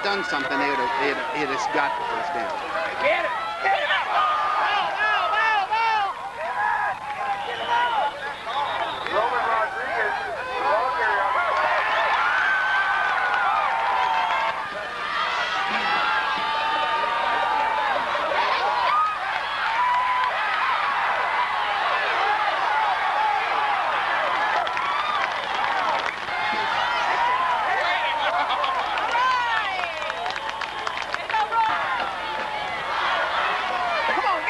done something, he'd have got the first down. Get it! Get it! Roman Rodriguez, ball carrier on the flag. Come on,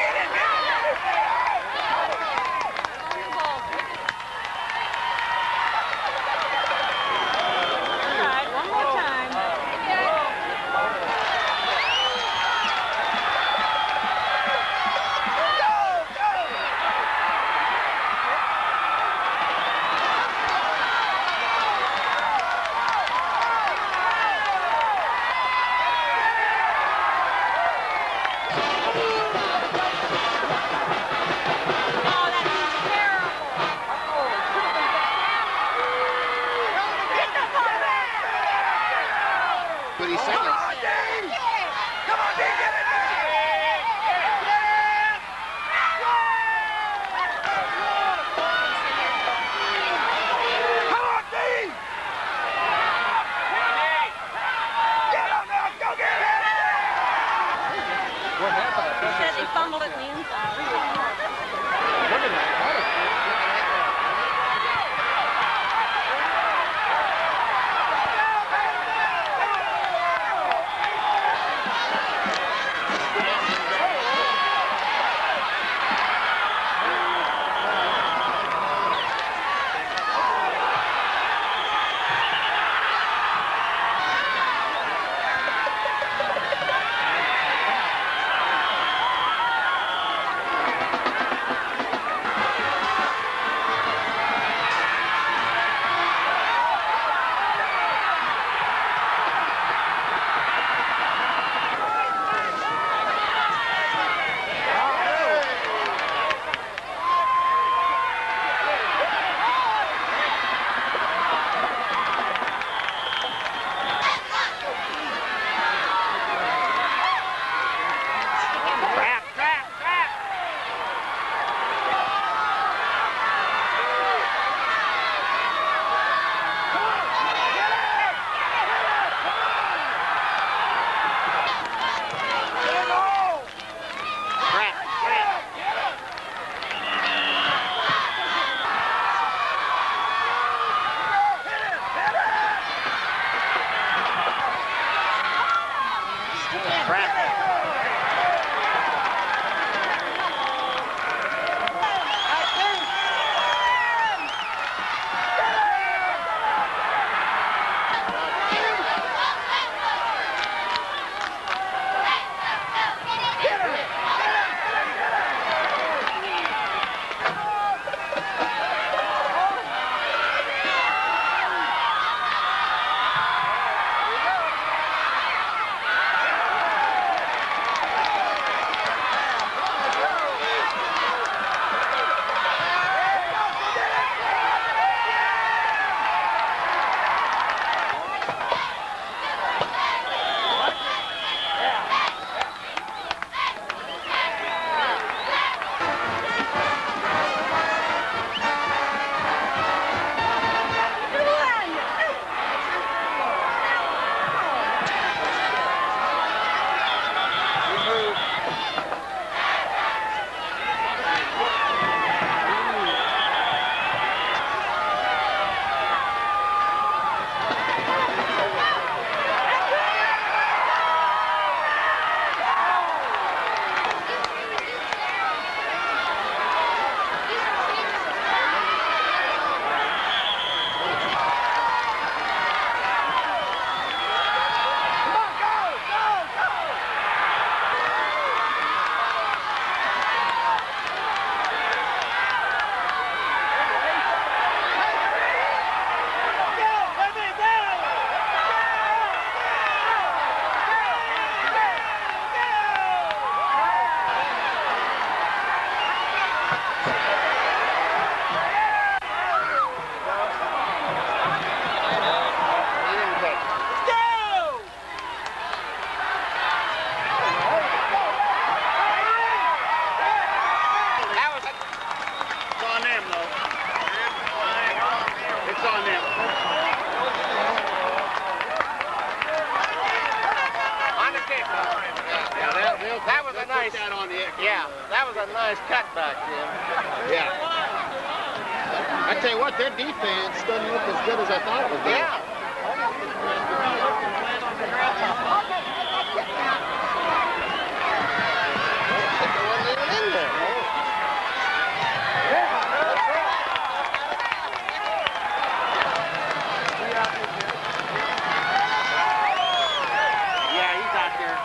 on the Yeah, that was a nice cutback, Jim. Yeah. I tell you what, their defense doesn't look as good as I thought it would be. Yeah. They weren't even in there. Yeah, he's out there.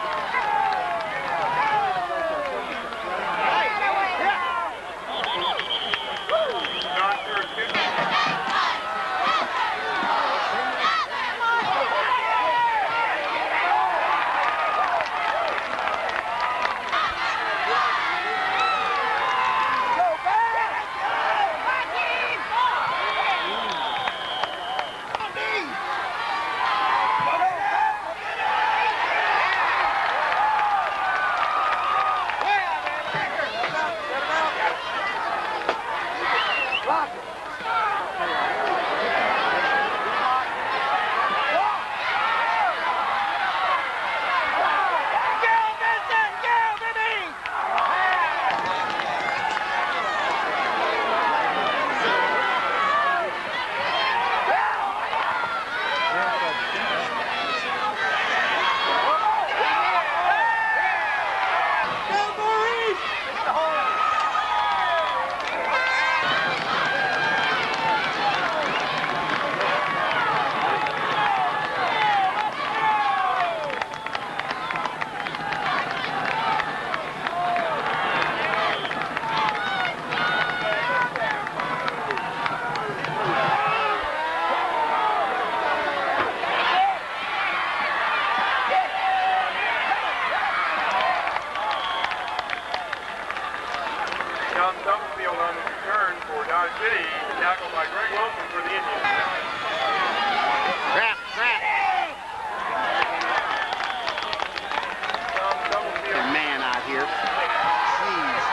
John Stubblefield on the return for Dodge City, tackled by Greg Wilson for the Indians. Crap. John Stubblefield. The man out here. Jesus.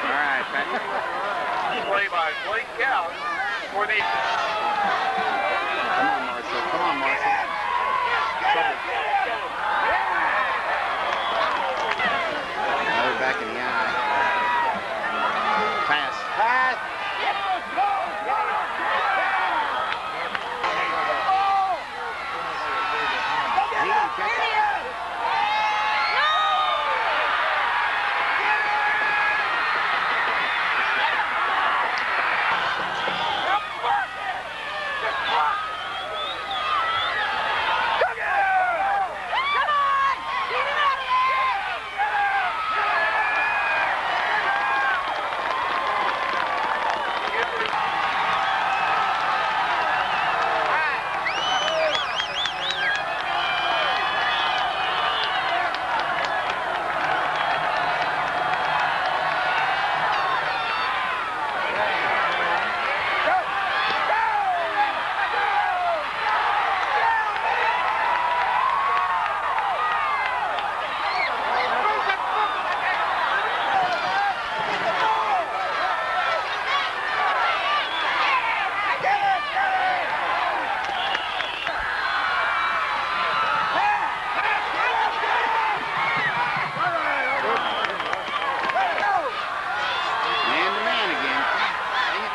All right, Patrick. Play by Blake Couch for the... Come on, Marshall. Come on, Marshall. Another back in the eye. Pass. He didn't catch it. Man to man again. Dang it.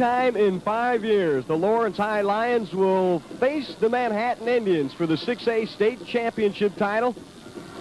time in 5 years, the Lawrence High Lions will face the Manhattan Indians for the 6A state championship title.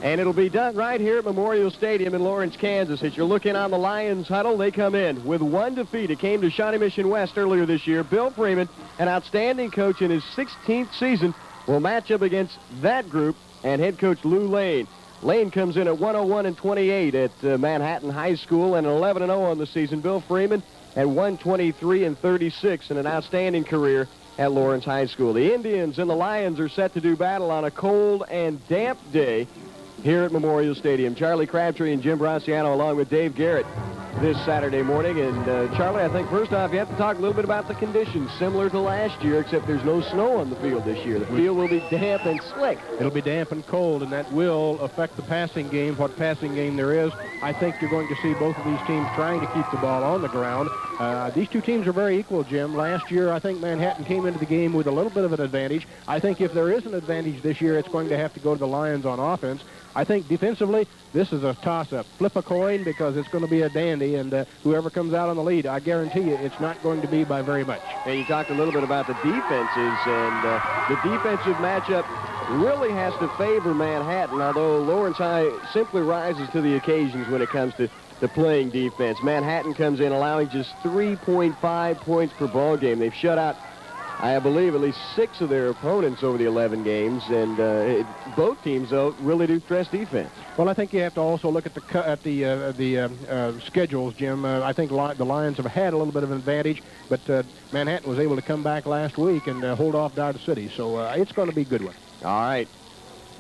And it'll be done right here at Memorial Stadium in Lawrence, Kansas. As you're looking on the Lions huddle, they come in with one defeat. It came to Shawnee Mission West earlier this year. Bill Freeman, an outstanding coach in his 16th season, will match up against that group and head coach Lou Lane. Lane comes in at 101-28 at Manhattan High School and 11-0 on the season. Bill Freeman at 123-36 in an outstanding career at Lawrence High School. The Indians and the Lions are set to do battle on a cold and damp day here at Memorial Stadium. Charlie Crabtree and Jim Braciano along with Dave Garrett this Saturday morning. And Charlie, I think first off you have to talk a little bit about the conditions, similar to last year, except there's no snow on the field this year. The field will be damp and slick. It'll be damp and cold, and that will affect the passing game, what passing game there is. I think you're going to see both of these teams trying to keep the ball on the ground. These two teams are very equal, Jim. Last year, I think Manhattan came into the game with a little bit of an advantage. I think if there is an advantage this year, it's going to have to go to the Lions on offense. I think defensively, this is a toss-up. Flip a coin because it's going to be a dandy, and whoever comes out on the lead, I guarantee you it's not going to be by very much. And you talked a little bit about the defenses, and the defensive matchup really has to favor Manhattan, although Lawrence High simply rises to the occasions when it comes to playing defense. Manhattan comes in allowing just 3.5 points per ball game. They've shut out, I believe, at least 6 of their opponents over the 11 games, and both teams, though, really do stress defense. Well, I think you have to also look at the schedules, Jim. I think the Lions have had a little bit of an advantage, but Manhattan was able to come back last week and hold off Dodge City, so it's going to be a good one. All right.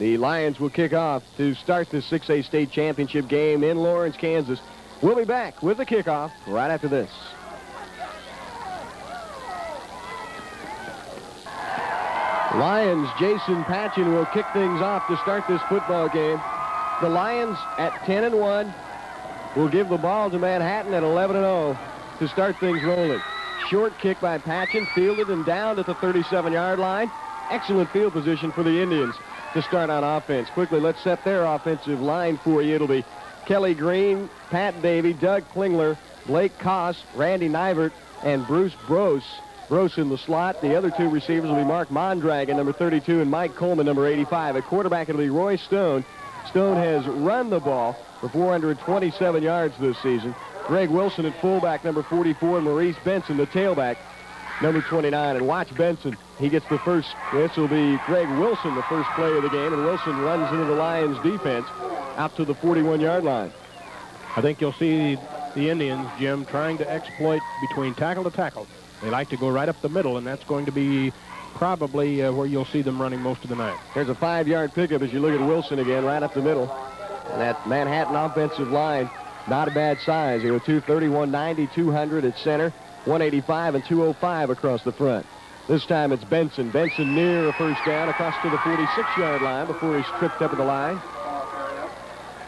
The Lions will kick off to start the 6A state championship game in Lawrence, Kansas. We'll be back with the kickoff right after this. Lions, Jason Patchen will kick things off to start this football game. The Lions at 10-1 will give the ball to Manhattan at 11-0 to start things rolling. Short kick by Patchen, fielded and down at the 37-yard line. Excellent field position for the Indians to start on offense. Quickly, let's set their offensive line for you. It'll be Kelly Green, Pat Davey, Doug Klingler, Blake Koss, Randy Nivert, and Bruce Brose. Brose in the slot. The other two receivers will be Mark Mondragon, number 32, and Mike Coleman, number 85. At quarterback, it'll be Roy Stone. Stone has run the ball for 427 yards this season. Greg Wilson at fullback, number 44, and Maurice Benson, the tailback, number 29. And watch Benson. He gets the first. This will be Greg Wilson, the first play of the game, and Wilson runs into the Lions defense out to the 41-yard line. I think you'll see the Indians, Jim, trying to exploit between tackle to tackle. They like to go right up the middle, and that's going to be probably where you'll see them running most of the night. There's a 5-yard pickup as you look at Wilson again, right up the middle. And that Manhattan offensive line, not a bad size. You know, 231, 90, 200 at center, 185 and 205 across the front. This time it's Benson. Benson near a first down across to the 46-yard line before he's tripped up at the line.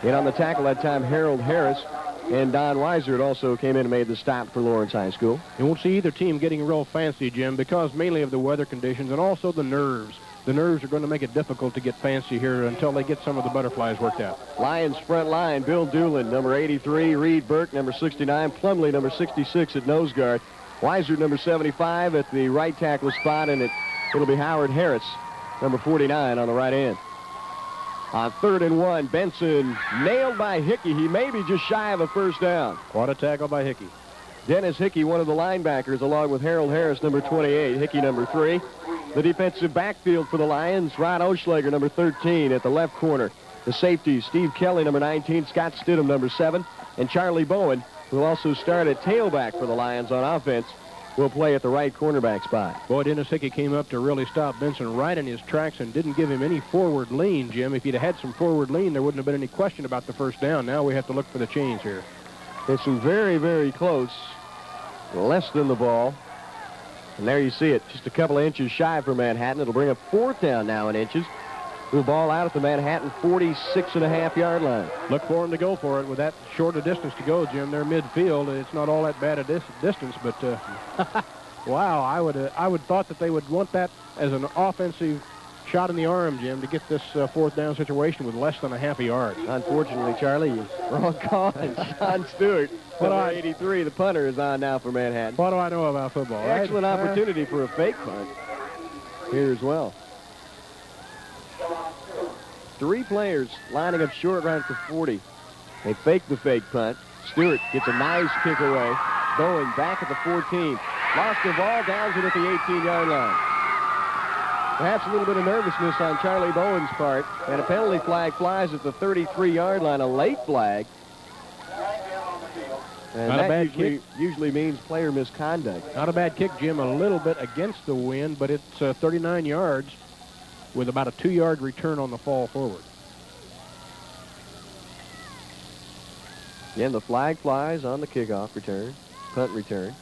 And on the tackle that time, Harold Harris. And Don Weiser also came in and made the stop for Lawrence High School. You won't see either team getting real fancy, Jim, because mainly of the weather conditions and also the nerves. The nerves are going to make it difficult to get fancy here until they get some of the butterflies worked out. Lions front line, Bill Doolin, number 83, Reed Burke, number 69, Plumley, number 66 at nose guard, Weiser, number 75 at the right tackle spot, and it'll be Howard Harris, number 49 on the right end. On 3rd and 1, Benson nailed by Hickey. He may be just shy of a first down. What a tackle by Hickey. Dennis Hickey, one of the linebackers, along with Harold Harris, number 28, Hickey, number 3. The defensive backfield for the Lions, Ron Oschlager, number 13 at the left corner. The safeties, Steve Kelly, number 19, Scott Stidham, number 7, and Charlie Bowen, who will also start at tailback for the Lions on offense, will play at the right cornerback spot. Boy, Dennis Hickey came up to really stop Benson right in his tracks and didn't give him any forward lean, Jim. If he'd had some forward lean, there wouldn't have been any question about the first down. Now we have to look for the change here. It's very, very close. Less than the ball. And there you see it, just a couple of inches shy for Manhattan. It'll bring a 4th down now in inches. We'll ball out at the Manhattan 46.5-yard line. Look for him to go for it with that short a distance to go, Jim. They're midfield. It's not all that bad a distance, but wow, I would thought that they would want that as an offensive shot in the arm, Jim, to get this fourth down situation with less than a half a yard. Unfortunately, Charlie, you're wrong call. Sean Stewart, number 83, the punter, is on now for Manhattan. What do I know about football? Excellent opportunity for a fake punt here as well. 3 players lining up short right at the 40. They fake the fake punt. Stewart gets a nice kick away. Bowen back at the 14. Lost the ball, downs it at the 18-yard line. Perhaps a little bit of nervousness on Charlie Bowen's part, and a penalty flag flies at the 33-yard line, a late flag. And Not a that bad usually means player misconduct. Not a bad kick, Jim, a little bit against the wind, but it's 39 yards with about a 2-yard return on the fall forward. Again, the flag flies on the kickoff return, punt return.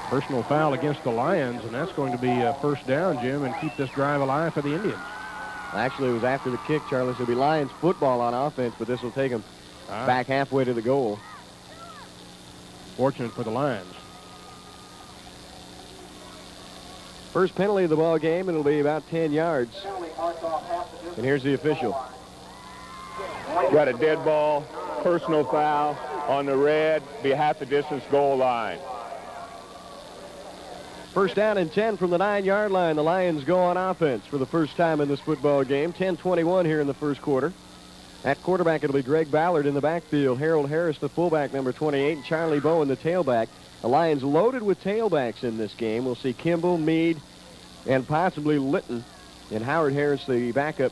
Personal foul against the Lions, and that's going to be a first down, Jim, and keep this drive alive for the Indians. Actually, it was after the kick, Charlie. So it'll be Lions football on offense, but this will take them back halfway to the goal. Fortunate for the Lions. First penalty of the ball game, it'll be about 10 yards. And here's the official. Got a dead ball, personal foul on the red, be half the distance goal line. First down and 10 from the 9-yard line. The Lions go on offense for the first time in this football game. 10-21 here in the first quarter. At quarterback, it'll be Greg Ballard in the backfield. Harold Harris, the fullback, number 28, and Charlie Bowen, the tailback. The Lions loaded with tailbacks in this game. We'll see Kimball, Meade, and possibly Litton. And Howard Harris, the backup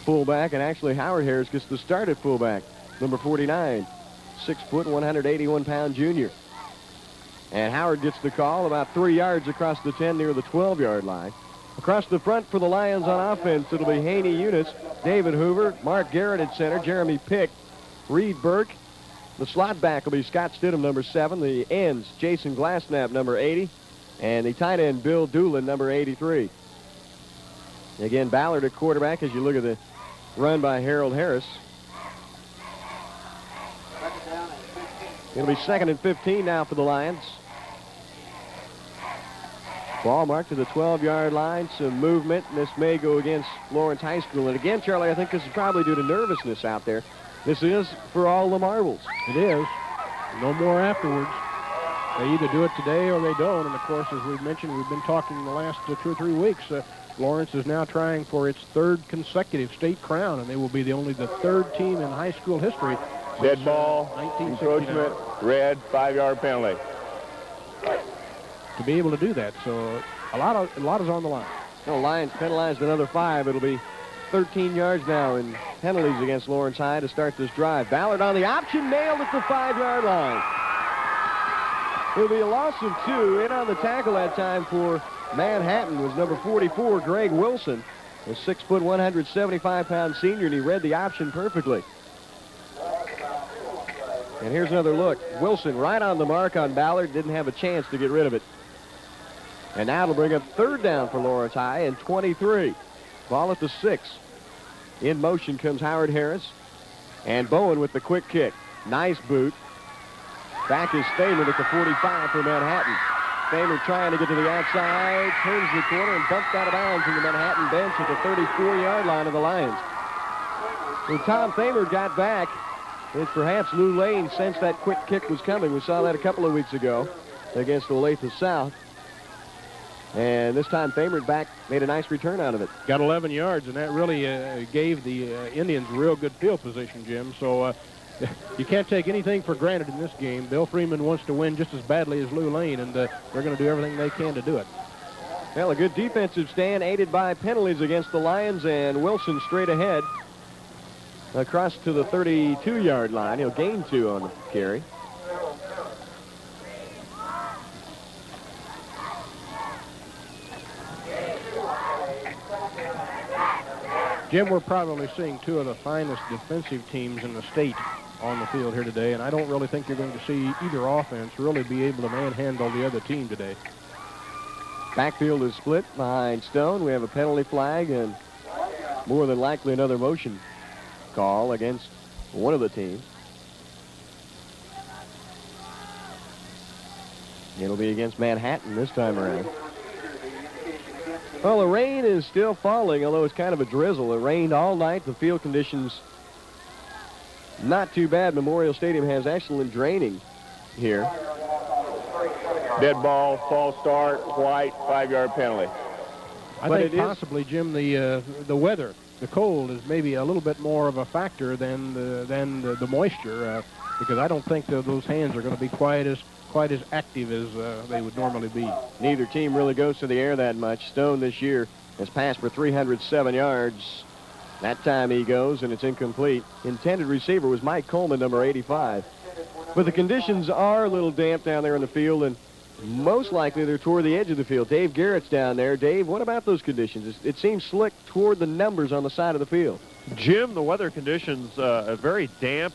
fullback. And actually, Howard Harris gets the start at fullback, number 49, 6 foot, 181-pound junior. And Howard gets the call about 3 yards across the 10 near the 12-yard line. Across the front for the Lions on offense, it'll be Haney Eunice, David Hoover, Mark Garrett at center, Jeremy Pick, Reed Burke. The slot back will be Scott Stidham, number 7. The ends, Jason Glassnap, number 80. And the tight end, Bill Doolin, number 83. Again, Ballard at quarterback as you look at the run by Harold Harris. It'll be 2nd and 15 now for the Lions. Ball marked to the 12-yard line. Some movement, and this may go against Lawrence High School. And again, Charlie, I think this is probably due to nervousness out there. This is for all the marbles. It is. No more afterwards. They either do it today or they don't. And, of course, as we've mentioned, we've been talking the last 2 or 3 weeks. Lawrence is now trying for its 3rd consecutive state crown, and they will be the 3rd team in high school history. Dead ball, encroachment, red, 5-yard penalty. To be able to do that, so a lot is on the line. No, Lions penalized another 5. It'll be 13 yards now in penalties against Lawrence High to start this drive. Ballard on the option, nailed at the 5-yard line. It'll be a loss of 2. In on the tackle that time for Manhattan was number 44, Greg Wilson, a 6 foot, 175-pound senior, and he read the option perfectly. And here's another look. Wilson right on the mark on Ballard, didn't have a chance to get rid of it. And now it'll bring up 3rd down for Lawrence High and 23. Ball at the 6. In motion comes Howard Harris. And Bowen with the quick kick. Nice boot. Back is Thamer at the 45 for Manhattan. Thamer trying to get to the outside, turns the corner and bumped out of bounds in the Manhattan bench at the 34-yard line of the Lions. When Tom Thamer got back, it's perhaps Lou Lane sensed that quick kick was coming. We saw that a couple of weeks ago against Olathe South. And this time Thamer back made a nice return out of it. Got 11 yards, and that really gave the Indians real good field position, Jim. So you can't take anything for granted in this game. Bill Freeman wants to win just as badly as Lou Lane, and they're going to do everything they can to do it. Well, a good defensive stand aided by penalties against the Lions, and Wilson straight ahead across to the 32-yard line. He'll gain 2 on the carry. Jim, we're probably seeing 2 of the finest defensive teams in the state on the field here today, and I don't really think you're going to see either offense really be able to manhandle the other team today. Backfield is split behind Stone. We have a penalty flag and more than likely another motion call against one of the teams. It'll be against Manhattan this time around. Well, the rain is still falling, although it's kind of a drizzle. It rained all night. The field conditions not too bad. Memorial Stadium has excellent draining here. Dead ball, false start, White, 5-yard penalty. I think possibly, Jim, the weather, the cold, is maybe a little bit more of a factor than the moisture, because I don't think those hands are going to be quite as active as they would normally be. Neither team really goes to the air that much. Stone this year has passed for 307 yards. That time he goes, and it's incomplete. Intended receiver was Mike Coleman, number 85. But the conditions are a little damp down there in the field, and most likely they're toward the edge of the field. Dave Garrett's down there. Dave, what about those conditions? It seems slick toward the numbers on the side of the field. Jim, the weather conditions are very damp,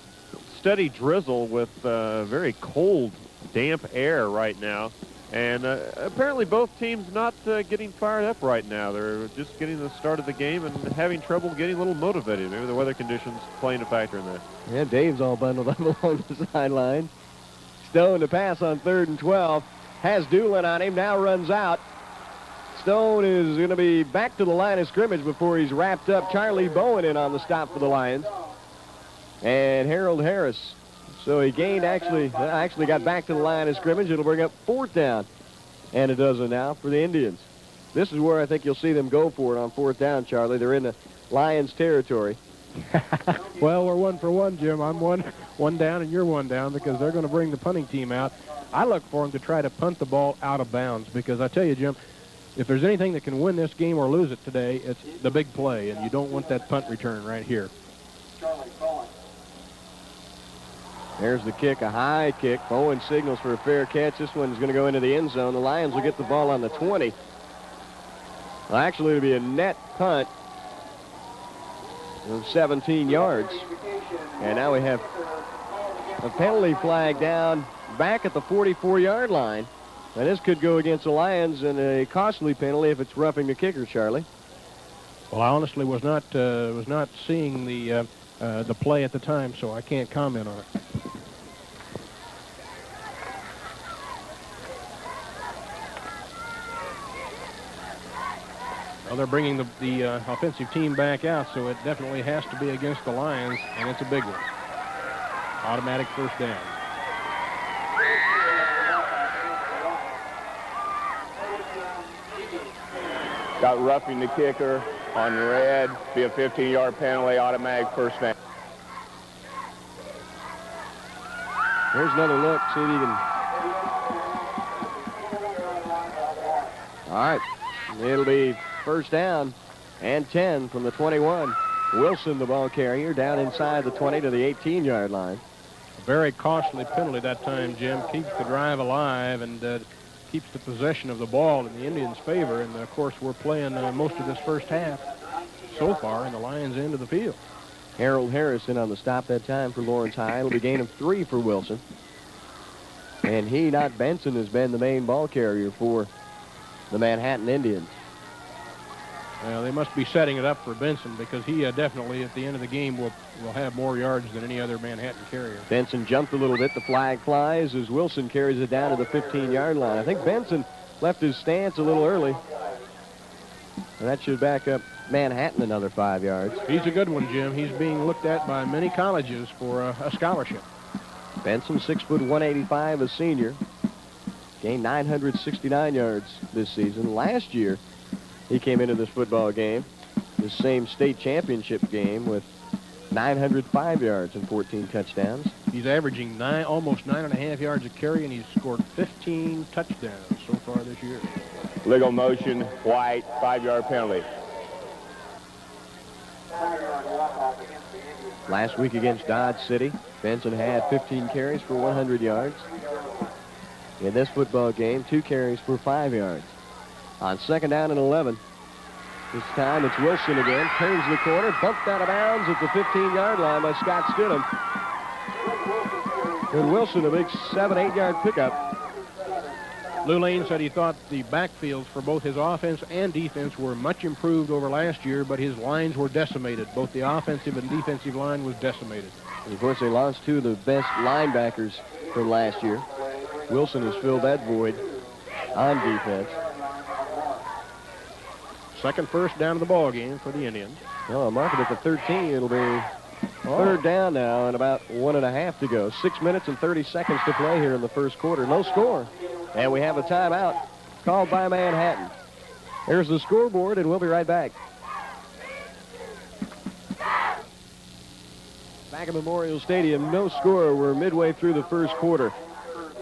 steady drizzle with very cold, damp air right now. And apparently both teams not getting fired up right now. They're just getting the start of the game and having trouble getting a little motivated. Maybe the weather conditions playing a factor in that. Yeah, Dave's all bundled up along the sideline. Stone to pass on 3rd and 12. Has Doolin on him, now runs out. Stone is going to be back to the line of scrimmage before he's wrapped up. Charlie Bowen in on the stop for the Lions. And Harold Harris. So he gained, actually got back to the line of scrimmage. It'll bring up 4th down. And it does it now for the Indians. This is where I think you'll see them go for it on 4th down, Charlie. They're in the Lions territory. Well, we're 1 for 1, Jim. I'm one down and you're 1 down, because they're going to bring the punting team out. I look for them to try to punt the ball out of bounds, because I tell you, Jim, if there's anything that can win this game or lose it today, it's the big play, and you don't want that punt return right here. There's the kick, a high kick. Bowen signals for a fair catch. This one's going to go into the end zone. The Lions will get the ball on the 20. Well, actually, it'll be a net punt of 17 yards. And now we have a penalty flag down back at the 44-yard line. And this could go against the Lions, and a costly penalty if it's roughing the kicker, Charlie. Well, I honestly was not seeing the play at the time, so I can't comment on it. Well, they're bringing the offensive team back out, so it definitely has to be against the Lions, and it's a big one. Automatic 1st down. Got roughing the kicker on red, be a 15-yard penalty, automatic 1st down. Here's another look, see if he can. All right, it'll be 1st down and 10 from the 21. Wilson, the ball carrier, down inside the 20 to the 18-yard line. A very costly penalty that time, Jim. Keeps the drive alive and keeps the possession of the ball in the Indians' favor. And, of course, we're playing most of this first half so far in the Lions' end of the field. Harold Harrison on the stop that time for Lawrence High. It'll be gain of 3 for Wilson. And he, not Benson, has been the main ball carrier for the Manhattan Indians. Well, they must be setting it up for Benson, because he definitely, at the end of the game, will have more yards than any other Manhattan carrier. Benson jumped a little bit. The flag flies as Wilson carries it down to the 15-yard line. I think Benson left his stance a little early. And that should back up Manhattan another 5 yards. He's a good one, Jim. He's being looked at by many colleges for a scholarship. Benson, 6 foot 185, a senior. Gained 969 yards this season. Last year, he came into this football game, this same state championship game, with 905 yards and 14 touchdowns. He's averaging almost 9.5 yards a carry, and he's scored 15 touchdowns so far this year. Legal motion, White, 5-yard penalty. Last week against Dodge City, Benson had 15 carries for 100 yards. In this football game, 2 carries for 5 yards. On 2nd down and 11. This time it's Wilson again. Turns the corner, bumped out of bounds at the 15-yard line by Scott Stidham. And Wilson, a big 7-8 yard pickup. Lou Lane said he thought the backfields for both his offense and defense were much improved over last year, but his lines were decimated. Both the offensive and defensive line was decimated. And of course, they lost 2 of the best linebackers from last year. Wilson has filled that void on defense. Second first down of the ball game for the Indians. Well, mark it at the 13. It'll be third down now and about 1.5 to go. 6 minutes and 30 seconds to play here in the first quarter. No score. And we have a timeout called by Manhattan. There's the scoreboard, and we'll be right back. Back at Memorial Stadium, no score. We're midway through the first quarter.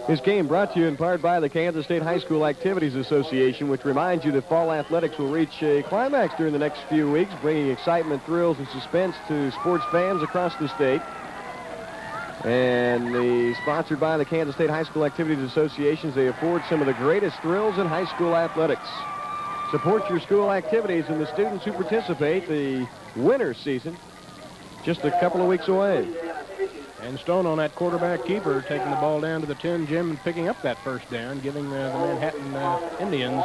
This game brought to you in part by the Kansas State High School Activities Association, which reminds you that fall athletics will reach a climax during the next few weeks, bringing excitement, thrills, and suspense to sports fans across the state. And sponsored by the Kansas State High School Activities Associations, they afford some of the greatest thrills in high school athletics. Support your school activities and the students who participate. The winter season just a couple of weeks away. And Stone on that quarterback keeper, taking the ball down to the 10, Jim, and picking up that first down, giving the Manhattan Indians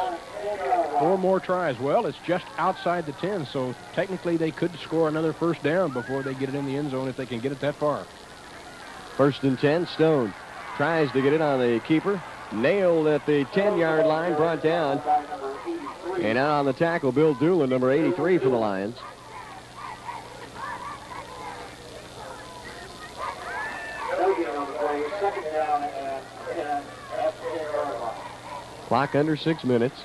4 more tries. Well, it's just outside the 10, so technically they could score another first down before they get it in the end zone if they can get it that far. First and 10, Stone tries to get it on the keeper. Nailed at the 10-yard line, brought down. And out on the tackle, Bill Doolin, number 83 for the Lions. Clock under 6 minutes.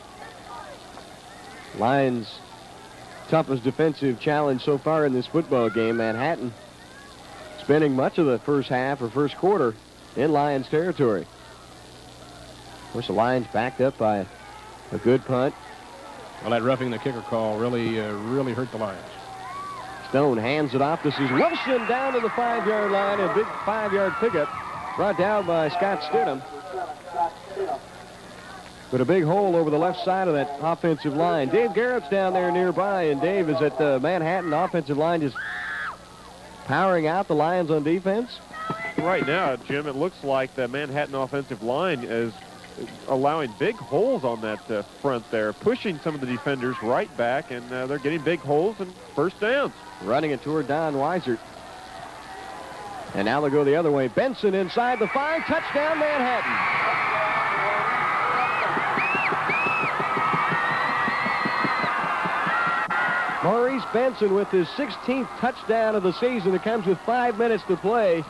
Lions' toughest defensive challenge so far in this football game. Manhattan spending much of the first half or first quarter in Lions territory. Of course, the Lions backed up by a good punt. Well, that roughing the kicker call really hurt the Lions. Stone hands it off. This is Wilson down to the 5-yard line. A big 5-yard pickup brought down by Scott Stidham. But a big hole over the left side of that offensive line. Dave Garrett's down there nearby, and Dave is at the Manhattan offensive line just powering out the Lions on defense. Right now, Jim, it looks like the Manhattan offensive line is allowing big holes on that front there, pushing some of the defenders right back, and they're getting big holes and first downs. Running it toward Don Weisert. And now they'll go the other way. Benson inside the 5. Touchdown, Manhattan. Maurice Benson with his 16th touchdown of the season. It comes with 5 minutes to play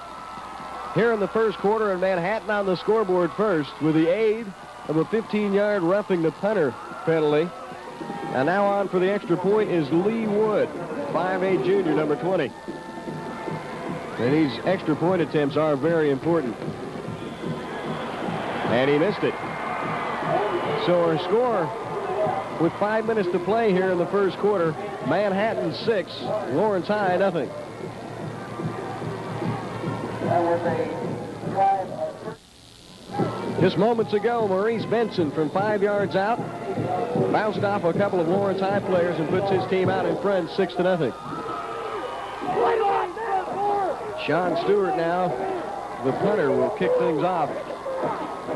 here in the first quarter, and Manhattan on the scoreboard first with the aid of a 15-yard roughing the punter penalty. And now on for the extra point is Lee Wood, 5'8" junior, number 20. And these extra point attempts are very important. And he missed it. So our score with 5 minutes to play here in the first quarter, Manhattan 6, Lawrence High nothing. Just moments ago, Maurice Benson from 5 yards out bounced off a couple of Lawrence High players and puts his team out in front 6-0. Sean Stewart now, the punter, will kick things off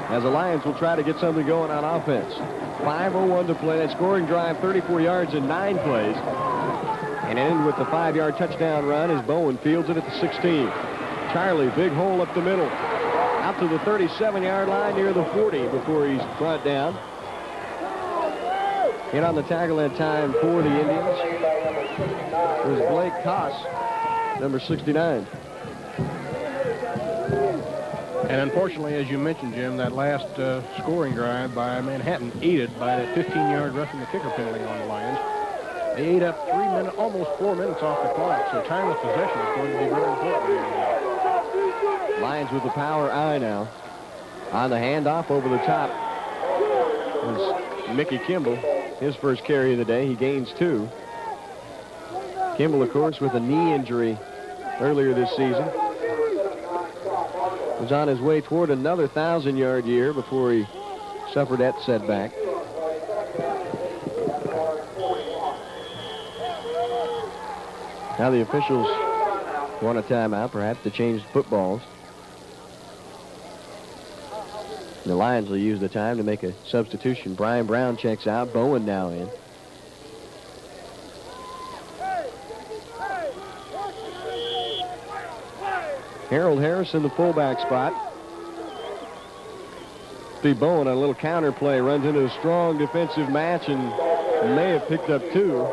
as the Lions will try to get something going on offense. 5:01 to play. That scoring drive, 34 yards in 9 plays. And ended with the 5-yard touchdown run as Bowen fields it at the 16. Charlie, big hole up the middle. Out to the 37-yard line near the 40 before he's brought down. Hit on the tackle that time for the Indians. It was Blake Koss, number 69. And unfortunately, as you mentioned, Jim, that last scoring drive by Manhattan aided by that 15-yard roughing the kicker penalty on the Lions. They ate up 3 minutes, almost 4 minutes off the clock, so time of possession is going to be very important. Lions with the power eye now. On the handoff over the top was Mickey Kimball. His first carry of the day. He gains 2. Kimball, of course, with a knee injury earlier this season. Was on his way toward another 1,000-yard year before he suffered that setback. Now the officials want a timeout, perhaps to change footballs. The Lions will use the time to make a substitution. Brian Brown checks out. Bowen now in. Harold Harris in the fullback spot. Steve Bowen on a little counter play runs into a strong defensive match and may have picked up 2.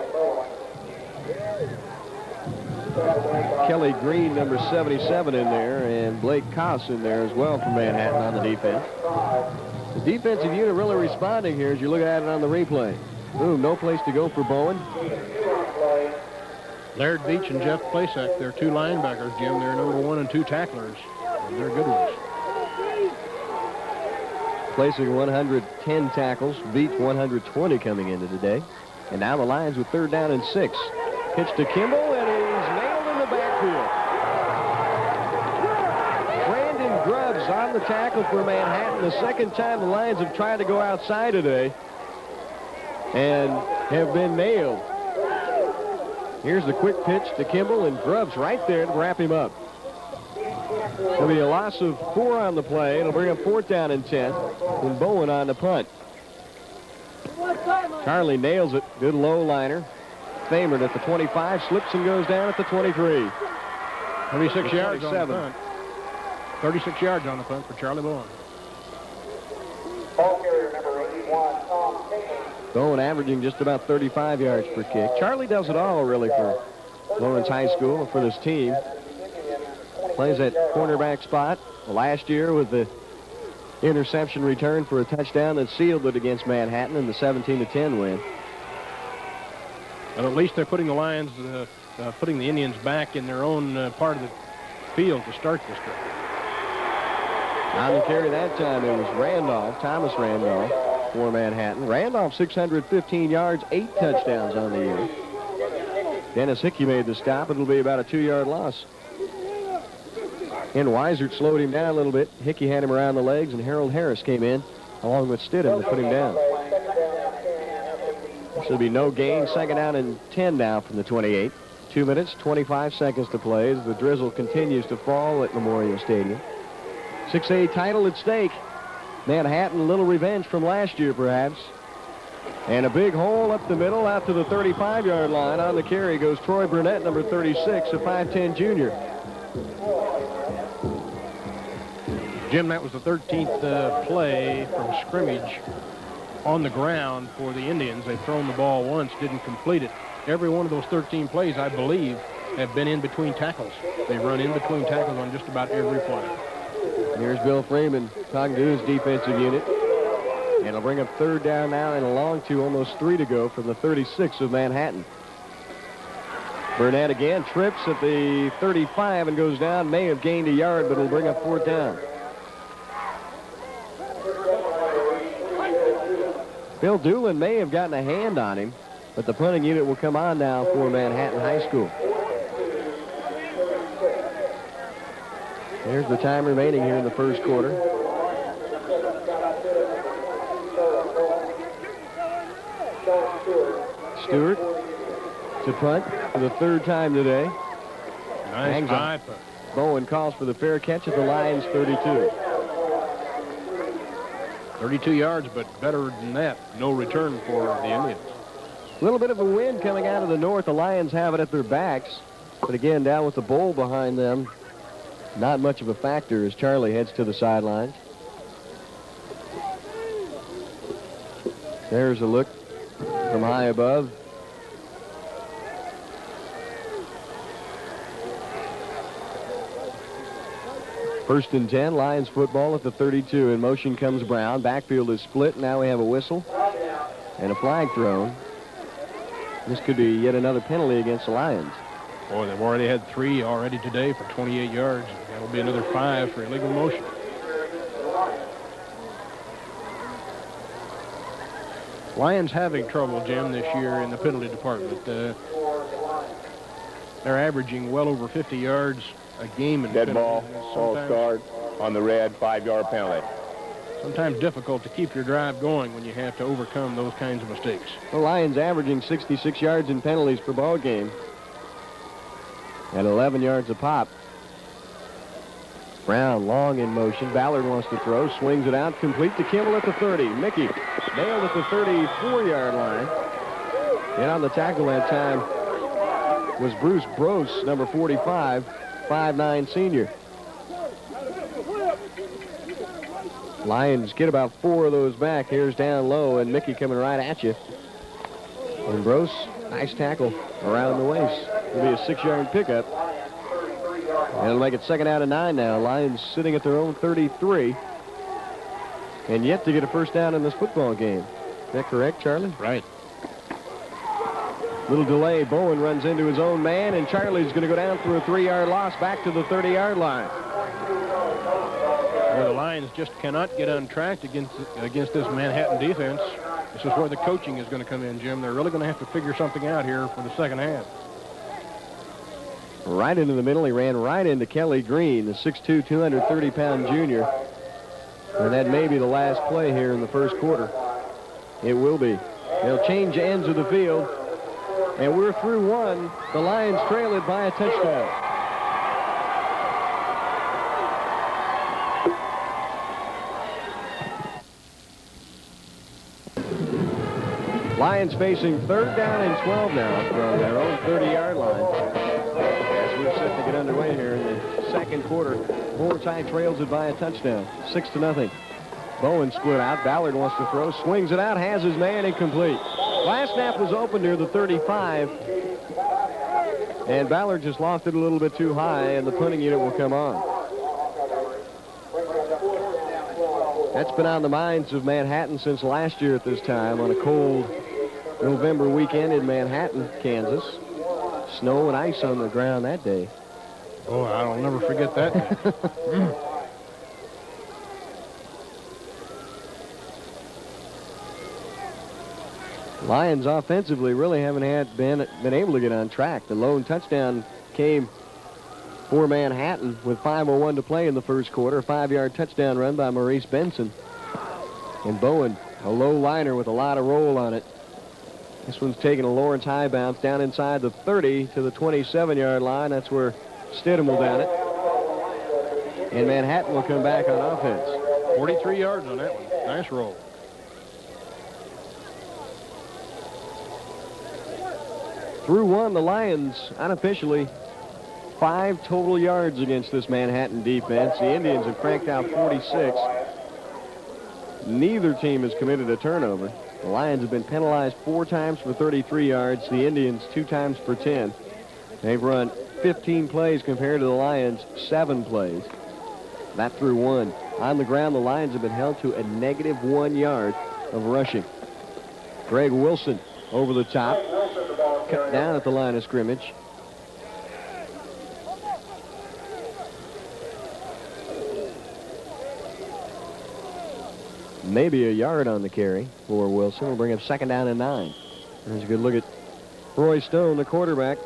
Kelly Green, number 77, in there, and Blake Koss in there as well from Manhattan on the defense. The defensive unit really responding here as you look at it on the replay. Boom, no place to go for Bowen. Laird Beach and Jeff Plasak, they're 2 linebackers, Jim. They're number 1 and 2 tacklers, and they're good ones. Placing 110 tackles, Beach 120 coming into today. And now the Lions with 3rd down and 6. Pitch to Kimball, and he's nailed in the backfield. Brandon Grubbs on the tackle for Manhattan. The second time the Lions have tried to go outside today and have been nailed. Here's the quick pitch to Kimball, and Grubbs right there to wrap him up. There'll be a loss of 4 on the play. It'll bring up 4th down and 10. And Bowen on the punt. Charlie nails it. Good low liner. Famered at the 25, slips and goes down at the 23. 36 yards on the punt. 36 yards on the punt for Charlie Bowen. Ball carrier number 81, Tom King. Bowen averaging just about 35 yards per kick. Charlie does it all, really, for Lawrence High School and for this team. Plays that cornerback spot last year with the interception return for a touchdown that sealed it against Manhattan in the 17-10 win. But at least they're putting the Lions, putting the Indians back in their own part of the field to start this drive. On the carry that time, it was Randolph, Thomas Randolph for Manhattan. Randolph 615 yards, 8 touchdowns on the year. Dennis Hickey made the stop. It'll be about a 2-yard loss. And Weisert slowed him down a little bit. Hickey had him around the legs, and Harold Harris came in along with Stidham to put him down. Should be no gain. 2nd down and 10 now from the 28. 2 minutes, 25 seconds to play as the drizzle continues to fall at Memorial Stadium. 6A title at stake. Manhattan, a little revenge from last year, perhaps. And a big hole up the middle out to the 35-yard line. On the carry goes Troy Burnett, number 36, a 5'10 junior. Jim, that was the 13th play from scrimmage on the ground for the Indians. They've thrown the ball once, didn't complete it. Every one of those 13 plays, I believe, have been in between tackles. They've run in between tackles on just about every play. Here's Bill Freeman talking to his defensive unit. And it'll bring up 3rd down now and a long 2, almost 3 to go from the 36 of Manhattan. Burnett again trips at the 35 and goes down. May have gained a yard, but it'll bring up 4th down. Bill Doolin may have gotten a hand on him, but the punting unit will come on now for Manhattan High School. There's the time remaining here in the first quarter. Stewart to punt for the 3rd time today. Nice high punt. Bowen calls for the fair catch at the Lions 32. 32 yards, but better than that. No return for the Indians. A little bit of a wind coming out of the north. The Lions have it at their backs. But again, down with the bowl behind them, not much of a factor as Charlie heads to the sidelines. There's a look from high above. First and 10, Lions football at the 32. In motion comes Brown. Backfield is split. Now we have a whistle and a flag thrown. This could be yet another penalty against the Lions. Boy, they've already had 3 already today for 28 yards. That'll be another 5 for illegal motion. Lions having trouble, Jim, this year in the penalty department. They're averaging well over 50 yards a game in dead ball, false start on the red, 5-yard penalty. Sometimes difficult to keep your drive going when you have to overcome those kinds of mistakes. The Lions averaging 66 yards in penalties per ball game at 11 yards a pop. Brown long in motion. Ballard wants to throw, swings it out, complete to Kimball at the 30. Mickey nailed at the 34-yard line. And on the tackle that time was Bruce Brose, number 45, 5'9" senior. Lions get about 4 of those back. Here's down low, and Mickey coming right at you. And Brose, nice tackle around the waist. It'll be a 6-yard pickup. And it'll make it 2nd out of 9 now. Lions sitting at their own 33. And yet to get a first down in this football game. Is that correct, Charlie? Right. Little delay. Bowen runs into his own man, and Charlie's going to go down for a 3-yard loss back to the 30-yard line. Well, the Lions just cannot get on track against this Manhattan defense. This is where the coaching is going to come in, Jim. They're really going to have to figure something out here for the second half. Right into the middle. He ran right into Kelly Green, the 6'2", 230-pound junior. And that may be the last play here in the first quarter. It will be. They'll change ends of the field. And we're through 1. The Lions trail it by a touchdown. Lions facing 3rd down and 12 now from their own 30-yard line. As we're set to get underway here in the second quarter, Morningside trails it by a touchdown, 6-0. Bowen split out. Ballard wants to throw, swings it out, has his man, incomplete. Last snap was open near the 35, and Ballard just lofted a little bit too high, and the punting unit will come on. That's been on the minds of Manhattan since last year at this time on a cold November weekend in Manhattan, Kansas. Snow and ice on the ground that day. Oh, I'll never forget that. Lions offensively really haven't been able to get on track. The lone touchdown came for Manhattan with 5:01 to play in the first quarter. A 5-yard touchdown run by Maurice Benson. And Bowen, a low liner with a lot of roll on it. This one's taking a Lawrence high bounce down inside the 30 to the 27-yard line. That's where Stidham will down it. And Manhattan will come back on offense. 43 yards on that one. Nice roll. Through 1, the Lions unofficially 5 total yards against this Manhattan defense. The Indians have cranked out 46. Neither team has committed a turnover. The Lions have been penalized 4 times for 33 yards. The Indians 2 times for 10. They've run 15 plays compared to the Lions 7 plays. That through 1. On the ground, the Lions have been held to a -1 yard of rushing. Greg Wilson over the top. Cut down at the line of scrimmage. Maybe a yard on the carry for Wilson. Will bring up 2nd down and 9. There's a good look at Roy Stone, the quarterback.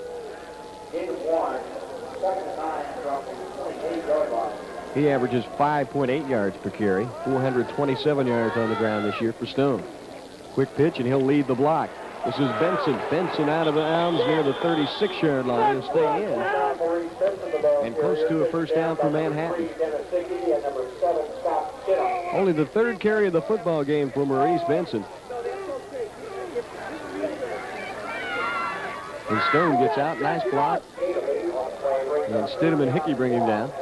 He averages 5.8 yards per carry, 427 yards on the ground this year for Stone. Quick pitch, and he'll lead the block. This is Benson. Benson out of bounds near the 36-yard line. He'll stay in. And close to a first down for Manhattan. Only the 3rd carry of the football game for Maurice Benson. And Stone gets out. Nice block. And Stidham and Hickey bring him down.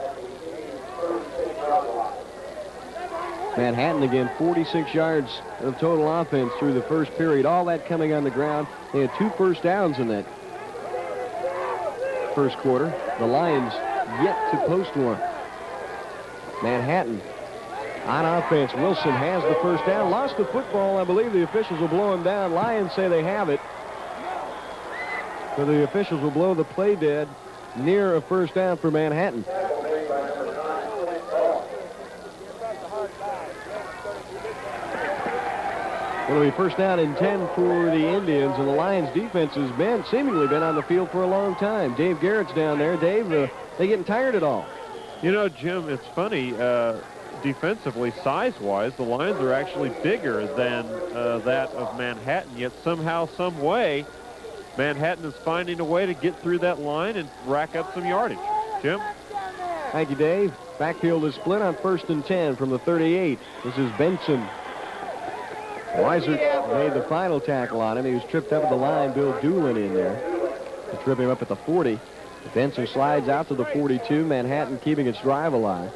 Manhattan again, 46 yards of total offense through the first period. All that coming on the ground. They had 2 first downs in that first quarter. The Lions yet to post one. Manhattan on offense. Wilson has the first down. Lost the football. I believe the officials will blow him down. Lions say they have it. So the officials will blow the play dead near a first down for Manhattan. It'll be first down and 10 for the Indians, and the Lions defense has seemingly been on the field for a long time. Dave Garrett's down there. Dave, they getting tired at all? You know, Jim, it's funny. Defensively, size-wise, the Lions are actually bigger than that of Manhattan, yet somehow, some way, Manhattan is finding a way to get through that line and rack up some yardage. Jim? Thank you, Dave. Backfield is split on 1st and 10 from the 38. This is Benson. Weiser made the final tackle on him. He was tripped up at the line. Bill Doolin in there to trip him up at the 40. Benson slides out to the 42. Manhattan keeping its drive alive.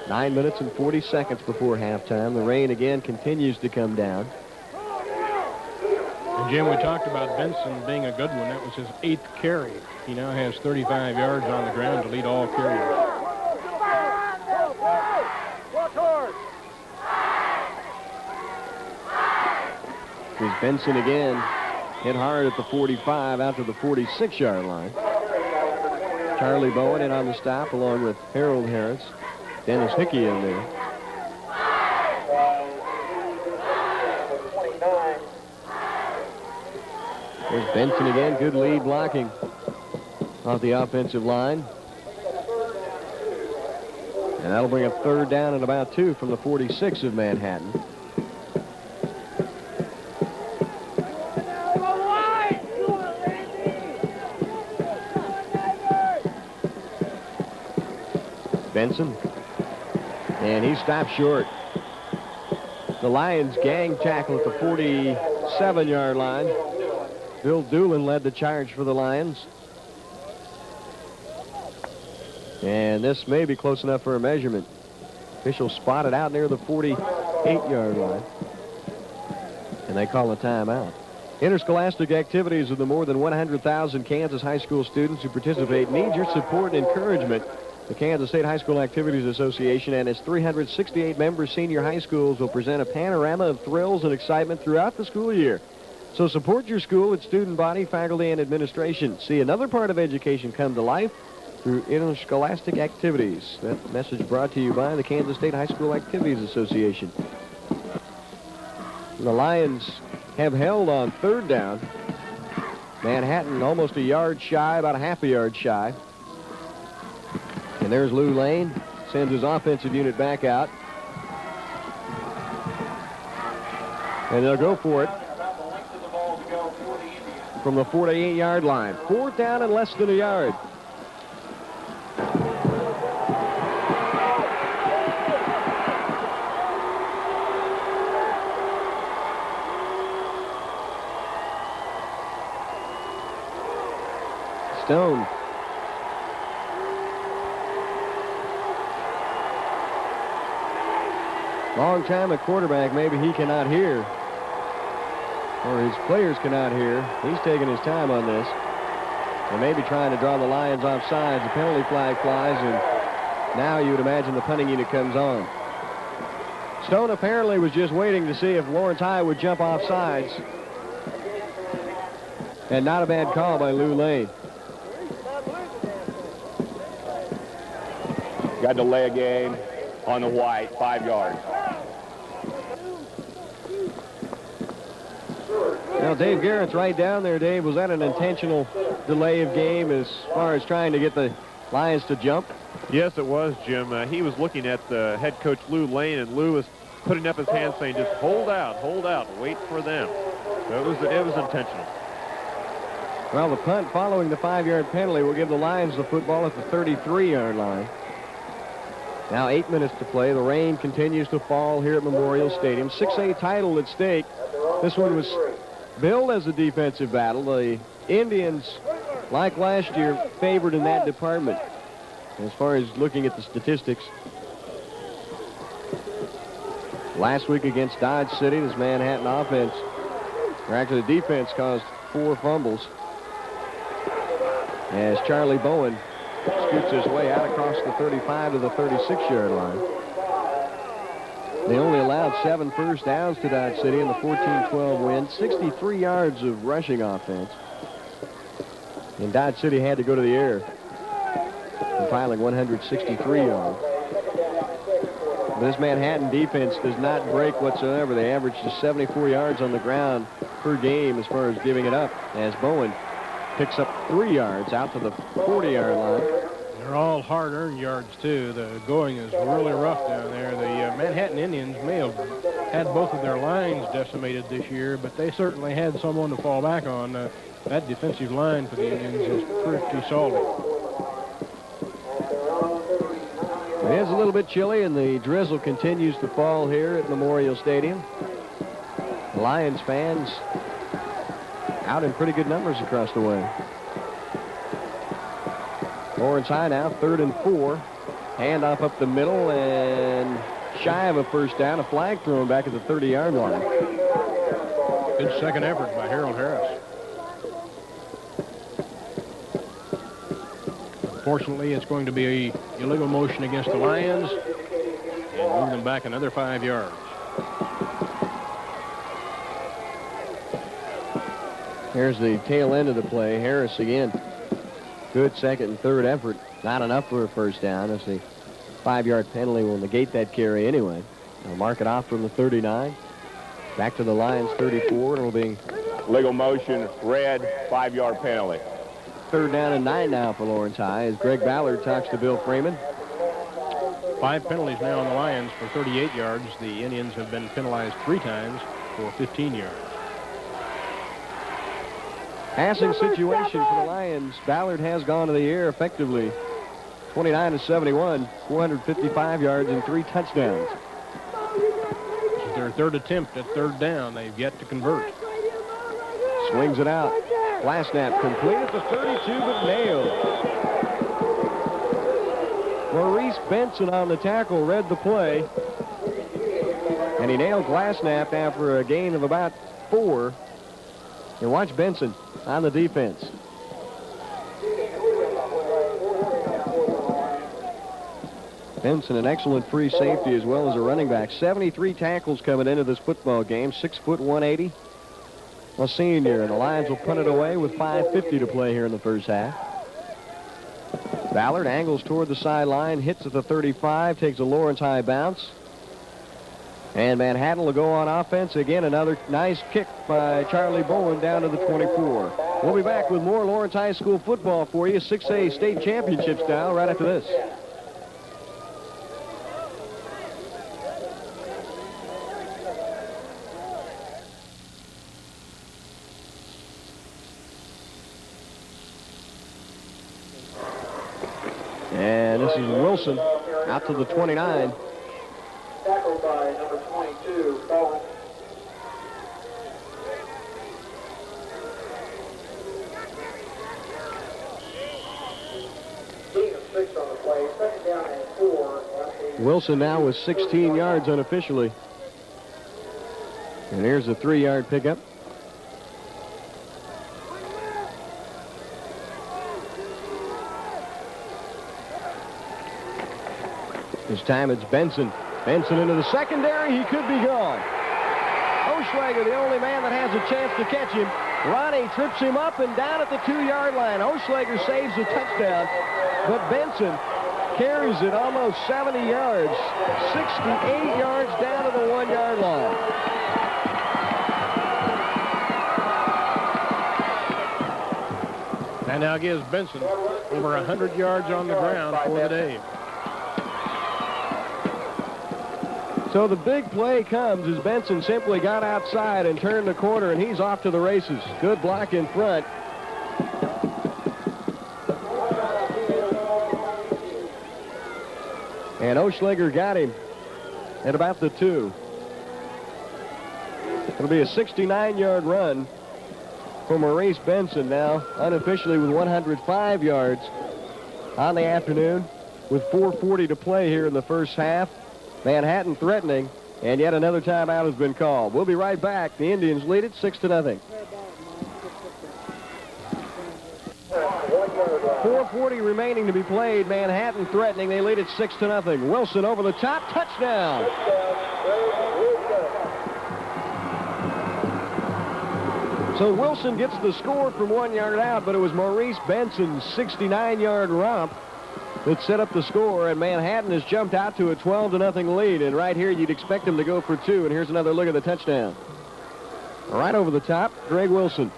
9 minutes and 40 seconds before halftime. The rain again continues to come down. And Jim, we talked about Benson being a good one. That was his 8th carry. He now has 35 yards on the ground to lead all carriers. Here's Benson again. Hit hard at the 45 out to the 46-yard line. Charlie Bowen in on the stop along with Harold Harris. Dennis Hickey in there. There's Benson again. Good lead blocking off the offensive line. And that'll bring a 3rd down and about 2 from the 46 of Manhattan. Benson. And he stopped short. The Lions gang tackle at the 47-yard line. Bill Doolin led the charge for the Lions. And this may be close enough for a measurement. Officials spotted out near the 48-yard line. And they call a timeout. Interscholastic activities of the more than 100,000 Kansas high school students who participate need your support and encouragement. The Kansas State High School Activities Association and its 368 member senior high schools will present a panorama of thrills and excitement throughout the school year. So support your school, its student body, faculty, and administration. See another part of education come to life through interscholastic activities. That message brought to you by the Kansas State High School Activities Association. The Lions have held on 3rd down. Manhattan almost a yard shy, about a half a yard shy. And there's Lou Lane, sends his offensive unit back out. And they'll go for it from the 48-yard line. 4th down and less than a yard. Stone. Long time at quarterback, maybe he cannot hear, or his players cannot hear. He's taking his time on this. And maybe trying to draw the Lions off sides. The penalty flag flies, and now you would imagine the punting unit comes on. Stone apparently was just waiting to see if Lawrence High would jump off sides. And not a bad call by Lou Lane. Got delay a game on the white, 5 yards. Now, Dave Garrett's right down there, Dave. Was that an intentional delay of game as far as trying to get the Lions to jump? Yes, it was, Jim. He was looking at the head coach, Lou Lane, and Lou was putting up his hand saying, just hold out, wait for them. So it was intentional. Well, the punt following the 5-yard penalty will give the Lions the football at the 33-yard line. Now 8 minutes to play. The rain continues to fall here at Memorial Stadium. 6A title at stake. This one was billed as a defensive battle. The Indians, like last year, favored in that department. As far as looking at the statistics, last week against Dodge City, this Manhattan offense, or actually the defense, caused 4 fumbles. As Charlie Bowen scoots his way out across the 35 to the 36-yard line. They only allowed 7 first downs to Dodge City in the 14-12 win. 63 yards of rushing offense. And Dodge City had to go to the air, compiling 163 yards. But this Manhattan defense does not break whatsoever. They average just 74 yards on the ground per game as far as giving it up, as Bowen picks up 3 yards out to the 40-yard line. They're all hard-earned yards, too. The going is really rough down there. The Manhattan Indians may have had both of their lines decimated this year, but they certainly had someone to fall back on. That defensive line for the Indians is pretty solid. It is a little bit chilly, and the drizzle continues to fall here at Memorial Stadium. The Lions fans out in pretty good numbers across the way. Lawrence High now, 3rd and 4. Handoff up the middle and shy of a first down. A flag thrown back at the 30-yard line. Good second effort by Harold Harris. Unfortunately, it's going to be a illegal motion against the Lions and move them back another 5 yards. Here's the tail end of the play. Harris again. Good second and third effort. Not enough for a first down. As the 5-yard penalty will negate that carry anyway. They'll mark it off from the 39. Back to the Lions 34. It'll be Legal motion, red, 5-yard penalty. third down and 9 now for Lawrence High as Greg Ballard talks to Bill Freeman. 5 penalties now on the Lions for 38 yards. The Indians have been penalized 3 times for 15 yards. Passing situation for the Lions. Ballard has gone to the air effectively. 29-71, 455 yards and 3 touchdowns. This is their third attempt at third down. They've yet to convert. Swings it out. Last snap complete at the 32, but nailed. Maurice Benson on the tackle read the play. And he nailed Glassnap after a gain of about 4. And watch Benson on the defense. Benson, an excellent free safety as well as a running back. 73 tackles coming into this football game. 6 foot 180. A senior, and the Lions will punt it away with 5:50 to play here in the first half. Ballard angles toward the sideline, hits at the 35, takes a Lawrence High bounce. And Manhattan will go on offense. Again, another nice kick by Charlie Bowen down to the 24. We'll be back with more Lawrence High School football for you, 6A state championship style, right after this. And this is Wilson out to the 29. Tackled by number 22, Bowen. Gain of 6 on the play. Second down and 4. Wilson now with 16 yards unofficially. And here's a 3-yard pickup. This time it's Benson. Benson into the secondary. He could be gone. Oschlager, the only man that has a chance to catch him. Ronnie trips him up and down at the 2-yard line. Oschlager saves the touchdown, but Benson carries it almost 70 yards. 68 yards down to the 1-yard line. That now gives Benson over 100 yards on the ground for the day. So the big play comes as Benson simply got outside and turned the corner, and he's off to the races. Good block in front. And Oschlager got him at about the 2. It'll be a 69-yard run for Maurice Benson now, unofficially with 105 yards on the afternoon with 4:40 to play here in the first half. Manhattan threatening, and yet another timeout has been called. We'll be right back. The Indians lead it 6-0. 4:40 remaining to be played. Manhattan threatening. They lead it 6-0. Wilson over the top. Touchdown. So Wilson gets the score from 1 yard out, but it was Maurice Benson's 69-yard romp that set up the score, and Manhattan has jumped out to a 12-0 lead. And right here, you'd expect them to go for 2. And here's another look at the touchdown. Right over the top, Greg Wilson.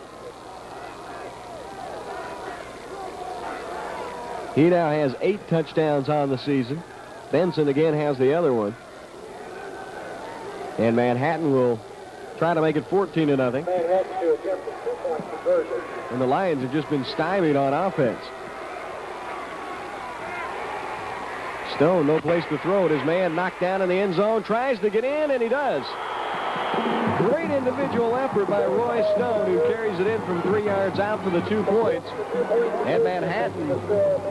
He now has 8 touchdowns on the season. Benson again has the other one. And Manhattan will try to make it 14-0. Manhattan to attempt a 2-point conversion. And the Lions have just been stymied on offense. Stone, no place to throw it. His man knocked down in the end zone, tries to get in, and he does. Great individual effort by Roy Stone, who carries it in from 3 yards out for the 2 points. And Manhattan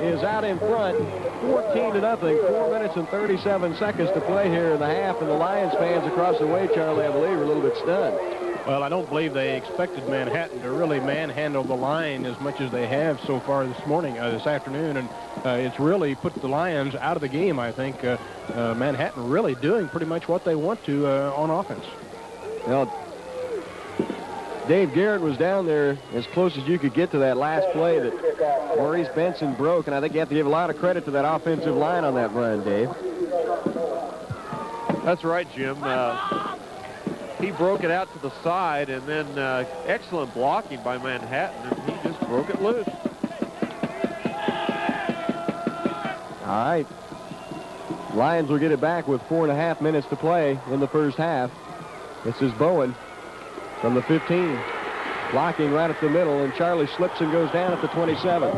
is out in front, 14-0. 4 minutes and 37 seconds to play here in the half, and the Lions fans across the way, Charlie, I believe, are a little bit stunned. Well, I don't believe they expected Manhattan to really manhandle the line as much as they have so far this afternoon, and it's really put the Lions out of the game, I think. Manhattan really doing pretty much what they want to on offense. Well, Dave Garrett was down there as close as you could get to that last play that Maurice Benson broke, and I think you have to give a lot of credit to that offensive line on that run, Dave. That's right, Jim. He broke it out to the side, and then excellent blocking by Manhattan, and he just broke it loose. All right. Lions will get it back with 4.5 minutes to play in the first half. This is Bowen from the 15. Blocking right at the middle, and Charlie slips and goes down at the 27.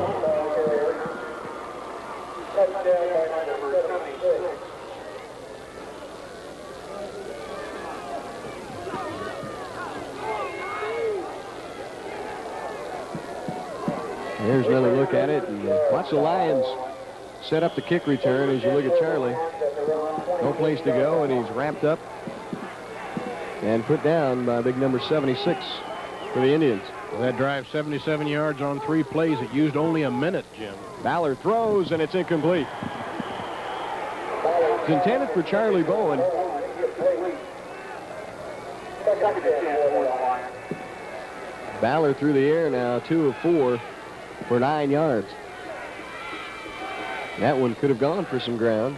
Here's another look at it. And watch the Lions set up the kick return as you look at Charlie. No place to go, and he's wrapped up and put down by big number 76 for the Indians. That drive 77 yards on 3 plays. It used only a minute, Jim. Ballard throws, and it's incomplete. It's intended for Charlie Bowen. Ballard through the air now, 2 of 4 for 9 yards. That one could have gone for some ground.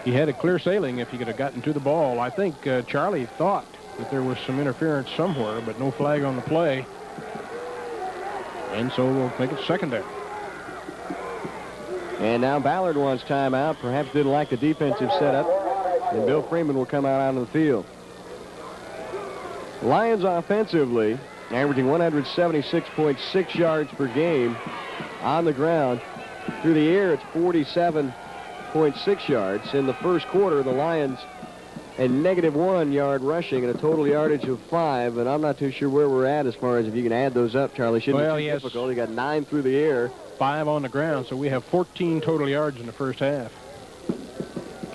He had a clear sailing if he could have gotten to the ball. I think Charlie thought that there was some interference somewhere, but no flag on the play. And so we'll make it secondary. And now Ballard wants timeout. Perhaps didn't like the defensive setup. And Bill Freeman will come out onto the field. Lions offensively averaging 176.6 yards per game on the ground. Through the air, it's 47.6 yards. In the first quarter, the Lions had -1 yard rushing and a total yardage of 5. And I'm not too sure where we're at as far as if you can add those up, Charlie. Shouldn't be too difficult. You got 9 through the air. 5 on the ground, so we have 14 total yards in the first half.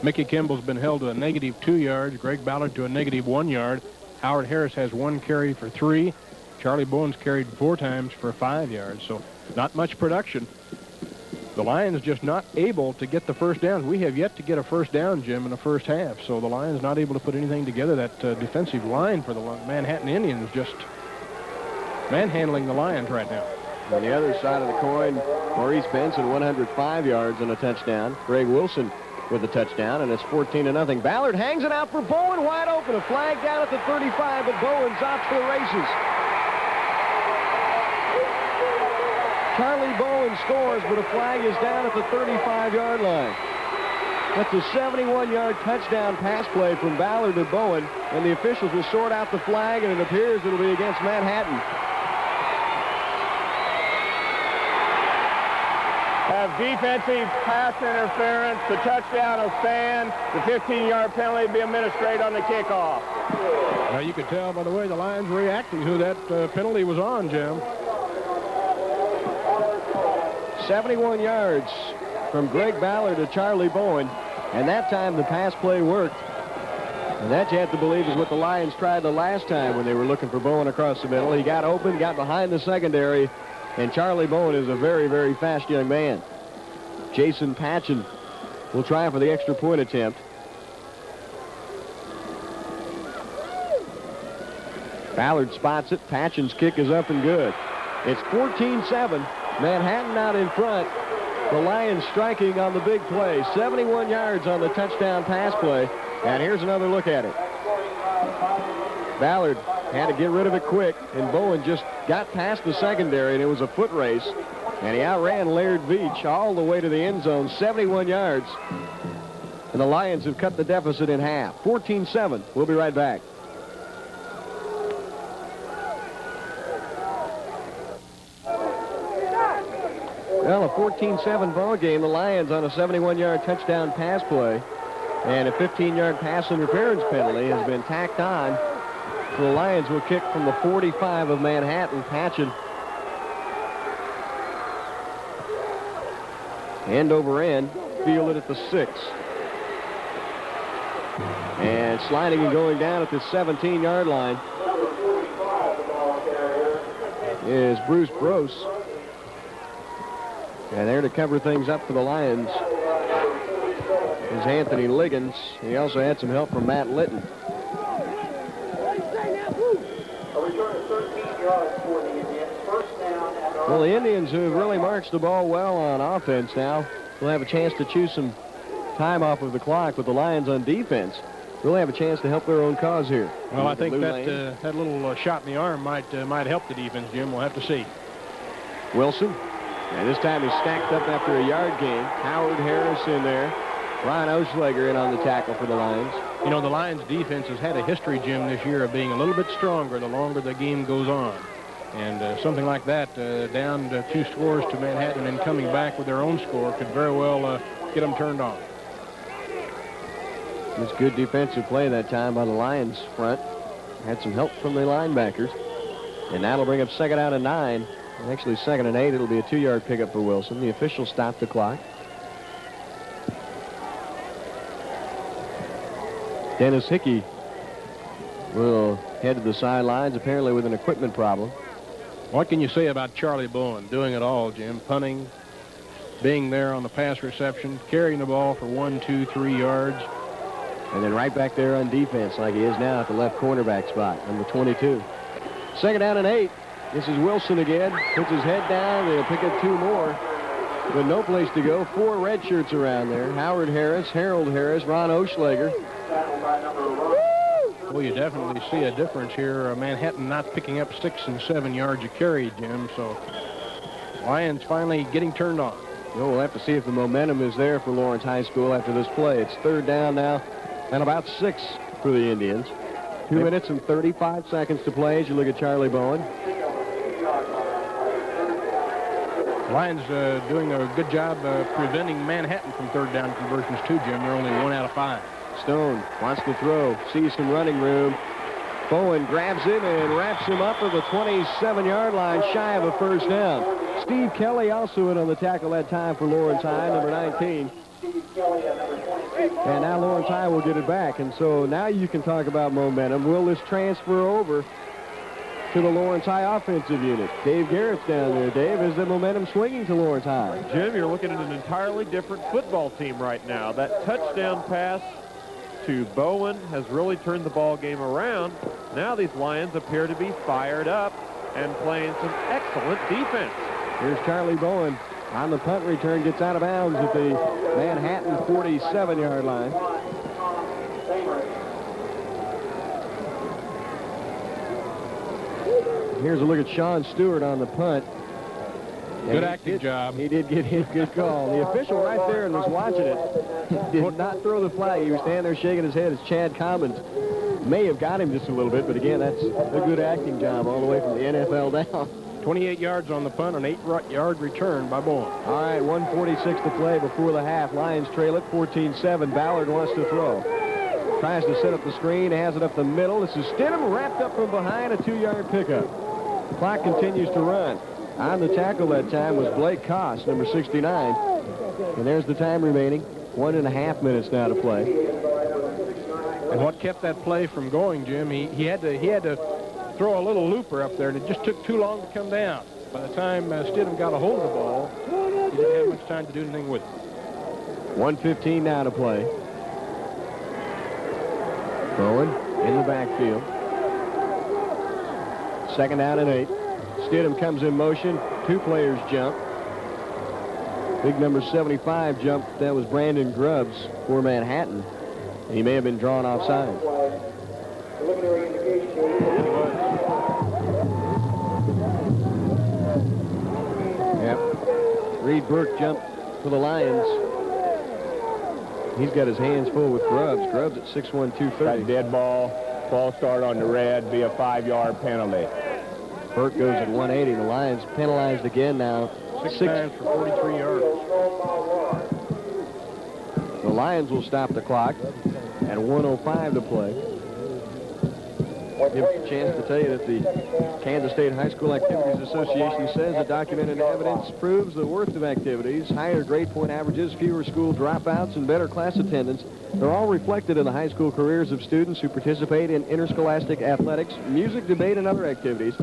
Mickey Kimball's been held to a -2 yards. Greg Ballard to a -1 yard. Howard Harris has 1 carry for 3. Charlie Bowen's carried 4 times for 5 yards, so not much production. The Lions just not able to get the first down. We have yet to get a first down, Jim, in the first half, so the Lions not able to put anything together. That defensive line for the Manhattan Indians just manhandling the Lions right now. On the other side of the coin, Maurice Benson, 105 yards and a touchdown. Greg Wilson with a touchdown, and it's 14-0. Ballard hangs it out for Bowen, wide open. A flag down at the 35, but Bowen's off to the races. Charlie Bowen scores, but a flag is down at the 35-yard line. That's a 71-yard touchdown pass play from Ballard to Bowen, and the officials will sort out the flag, and it appears it'll be against Manhattan. Have defensive pass interference. The touchdown will stand. The 15-yard penalty will be administered on the kickoff. Now you could tell by the way the Lions were reacting who that penalty was on, Jim. 71 yards from Greg Ballard to Charlie Bowen, and that time the pass play worked. And that you have to believe is what the Lions tried the last time when they were looking for Bowen across the middle. He got open, got behind the secondary, and Charlie Bowen is a very, very fast young man. Jason Patchen will try for the extra point attempt. Ballard spots it. Patchen's kick is up and good. It's 14-7. Manhattan out in front. The Lions striking on the big play. 71 yards on the touchdown pass play. And here's another look at it. Ballard had to get rid of it quick, and Bowen just got past the secondary, and it was a foot race. And he outran Laird Veach all the way to the end zone, 71 yards. And the Lions have cut the deficit in half. 14-7. We'll be right back. Well, a 14-7 ball game. The Lions on a 71-yard touchdown pass play. And a 15-yard pass interference penalty has been tacked on So the Lions will kick from the 45 of Manhattan. Patchen. End over end. Fielded at the 6. And sliding and going down at the 17-yard line is Bruce Brose. And there to cover things up for the Lions is Anthony Liggins. He also had some help from Matt Litton. Well, the Indians have really marched the ball well on offense now. They'll have a chance to choose some time off of the clock, but the Lions on defense really have a chance to help their own cause here. Well, I think that that little shot in the arm might help the defense, Jim. We'll have to see. Wilson. And this time he's stacked up after a yard gain. Howard Harris in there. Ron Oschlager in on the tackle for the Lions. You know, the Lions defense has had a history, Jim, this year of being a little bit stronger the longer the game goes on. And something like that, down to 2 scores to Manhattan and coming back with their own score could very well get them turned on. It's good defensive play that time by the Lions front. Had some help from the linebackers. And that'll bring up 2nd down and 9. Actually, 2nd and 8. It'll be a 2-yard pickup for Wilson. The official stopped the clock. Dennis Hickey will head to the sidelines, apparently with an equipment problem. What can you say about Charlie Bowen doing it all, Jim? Punting, being there on the pass reception, carrying the ball for 1, 2, 3 yards. And then right back there on defense like he is now at the left cornerback spot, number 22. 2nd down and 8. This is Wilson again. Puts his head down. They'll pick up 2 more. With no place to go. 4 red shirts around there. Howard Harris, Harold Harris, Ron Oschlager. Well, you definitely see a difference here. Manhattan not picking up 6 and 7 yards a carry, Jim. So Lions finally getting turned on. Well, we'll have to see if the momentum is there for Lawrence High School after this play. It's 3rd down now and about 6 for the Indians. 2 minutes and 35 seconds to play as you look at Charlie Bowen. Lions doing a good job preventing Manhattan from 3rd down conversions too, Jim. They're only 1 out of 5. Stone wants to throw, sees some running room. Bowen grabs him and wraps him up at the 27-yard line, shy of a 1st down. Steve Kelly also in on the tackle that time for Lawrence High, number 19. And now Lawrence High will get it back. And so now you can talk about momentum. Will this transfer over to the Lawrence High offensive unit? Dave Garrett's down there. Dave, is the momentum swinging to Lawrence High? Jim, you're looking at an entirely different football team right now. That touchdown pass to Bowen has really turned the ball game around. Now these Lions appear to be fired up and playing some excellent defense. Here's Charlie Bowen on the punt return, gets out of bounds at the Manhattan 47-yard line. Here's a look at Sean Stewart on the punt. Good acting job. He did get hit. Good call. The official right there and was watching it did not throw the flag. He was standing there shaking his head as Chad Commons may have got him just a little bit, but again, that's a good acting job all the way from the NFL down. 28 yards on the punt, an 8-yard return by Bowen. All right, 1:46 to play before the half. Lions trail it 14-7. Ballard wants to throw. Tries to set up the screen, has it up the middle. This is Stidham wrapped up from behind, a 2-yard pickup. The clock continues to run. On the tackle that time was Blake Koss, number 69. And there's the time remaining. 1.5 minutes now to play. And what kept that play from going, Jim, he had to throw a little looper up there, and it just took too long to come down. By the time Stidham got a hold of the ball, he didn't have much time to do anything with it. 1:15 now to play. Bowen in the backfield. 2nd down and 8. Stidham comes in motion. 2 players jump. Big number 75 jumped. That was Brandon Grubbs for Manhattan. He may have been drawn offside. Yep. Reed Burke jumped for the Lions. He's got his hands full with Grubbs. Grubbs at 6'1", 230. Dead ball. False start on the red. Be a 5-yard penalty. Burke goes at 180. The Lions penalized again now. 6 times for 43 yards. The Lions will stop the clock at 1:05 to play. Give us a chance to tell you that the Kansas State High School Activities Association says that documented evidence proves the worth of activities, higher grade point averages, fewer school dropouts, and better class attendance. They're all reflected in the high school careers of students who participate in interscholastic athletics, music, debate, and other activities.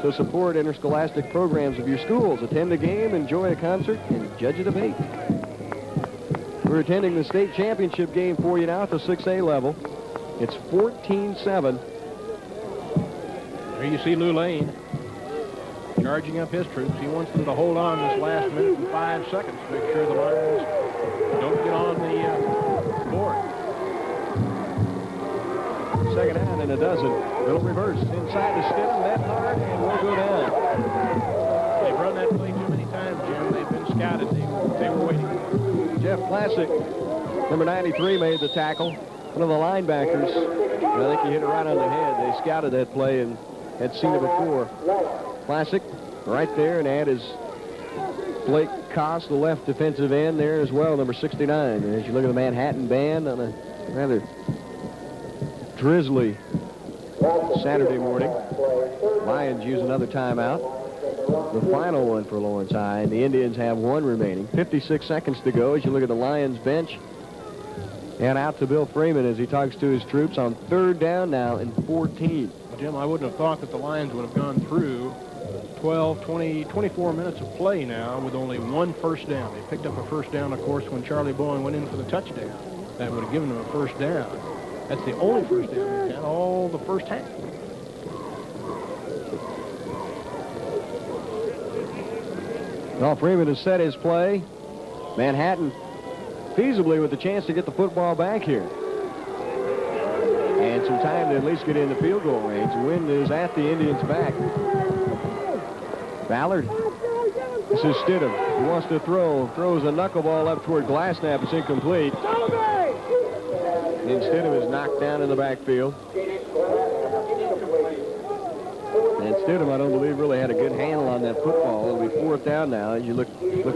So support interscholastic programs of your schools. Attend a game, enjoy a concert, and judge a debate. We're attending the state championship game for you now at the 6A level. It's 14-7. There you see Lou Lane charging up his troops. He wants them to hold on this last minute and 5 seconds to make sure the Lions don't get on the board. Second down and a dozen. Little reverse inside to Stidham, that hard, and will go down. They've run that play too many times, Jim. They've been scouted. They were waiting. Jeff Classic, number 93, made the tackle. One of the linebackers, I think he hit it right on the head. They scouted that play and had seen it before. Classic right there, and that is Blake Koss, the left defensive end there as well, number 69. And as you look at the Manhattan band on a rather drizzly Saturday morning, Lions use another timeout. The final one for Lawrence High, and the Indians have one remaining. 56 seconds to go as you look at the Lions bench. And out to Bill Freeman as he talks to his troops on third down now and 14. Well, Jim, I wouldn't have thought that the Lions would have gone through 12, 20, 24 minutes of play now with only one first down. They picked up a first down, of course, when Charlie Bowen went in for the touchdown. That would have given them a first down. That's the only first down they've had all the first half. Well, Freeman has set his play. Manhattan feasibly with the chance to get the football back here. And some time to at least get in the field goal range. The wind is at the Indians' back. Ballard. This is Stidham. He wants to throw. Throws a knuckleball up toward Glassnap. It's incomplete. And Stidham is knocked down in the backfield. And Stidham, I don't believe, really had a good handle on that football. It'll be fourth down now. As you look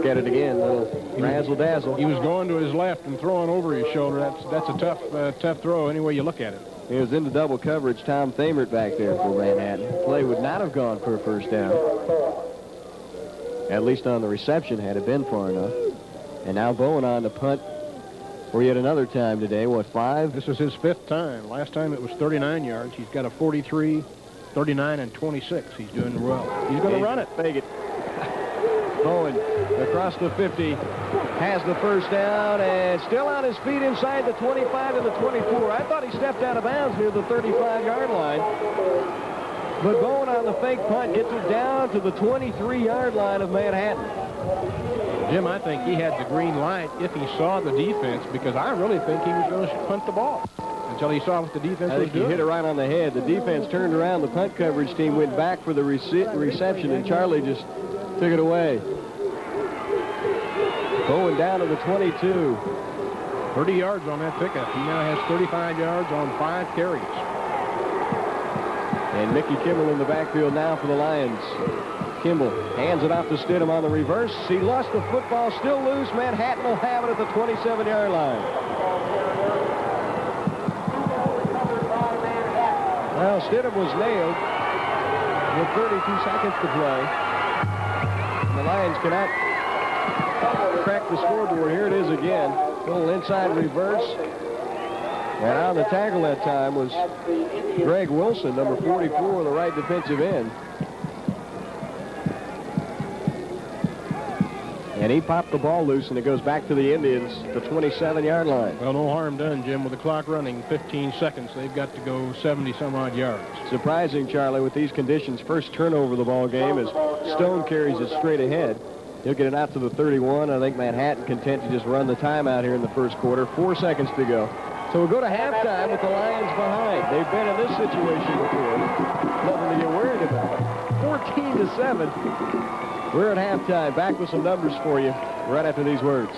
at it again, a little razzle-dazzle. He was going to his left and throwing over his shoulder. That's a tough throw any way you look at it. He was into double coverage. Tom Thamert back there for Manhattan. Play would not have gone for a first down. At least on the reception, had it been far enough. And now Bowen on the punt for yet another time today. What, 5? This is his 5th time. Last time it was 39 yards. He's got a 43, 39, and 26. He's doing well. He's going to run it. Fake it. Bowen across the 50, has the first down, and still on his feet inside the 25 and the 24. I thought he stepped out of bounds near the 35-yard line. But Bowen on the fake punt gets it down to the 23-yard line of Manhattan. Jim, I think he had the green light if he saw the defense, because I really think he was going to punt the ball until he saw what the defense was doing. I think he hit it right on the head. The defense turned around. The punt coverage team went back for the reception, and Charlie just took it away. Bowen down to the 22. 30 yards on that pickup. He now has 35 yards on 5 carries. And Mickey Kimball in the backfield now for the Lions. Kimball hands it off to Stidham on the reverse. He lost the football, still loose. Manhattan will have it at the 27-yard line. Well, Stidham was nailed with 32 seconds to play. And the Lions cannot crack the scoreboard. Here it is again. A little inside reverse. And on the tackle that time was Greg Wilson, number 44, the right defensive end. And he popped the ball loose, and it goes back to the Indians, the 27-yard line. Well, no harm done, Jim. With the clock running 15 seconds, they've got to go 70-some-odd yards. Surprising, Charlie, with these conditions. First turnover of the ball game as Stone carries it straight ahead. He'll get it out to the 31. I think Manhattan content to just run the timeout here in the first quarter. 4 seconds to go. So we'll go to halftime with the Lions behind. They've been in this situation before. Nothing to get worried about. 14-7. We're at halftime. Back with some numbers for you right after these words.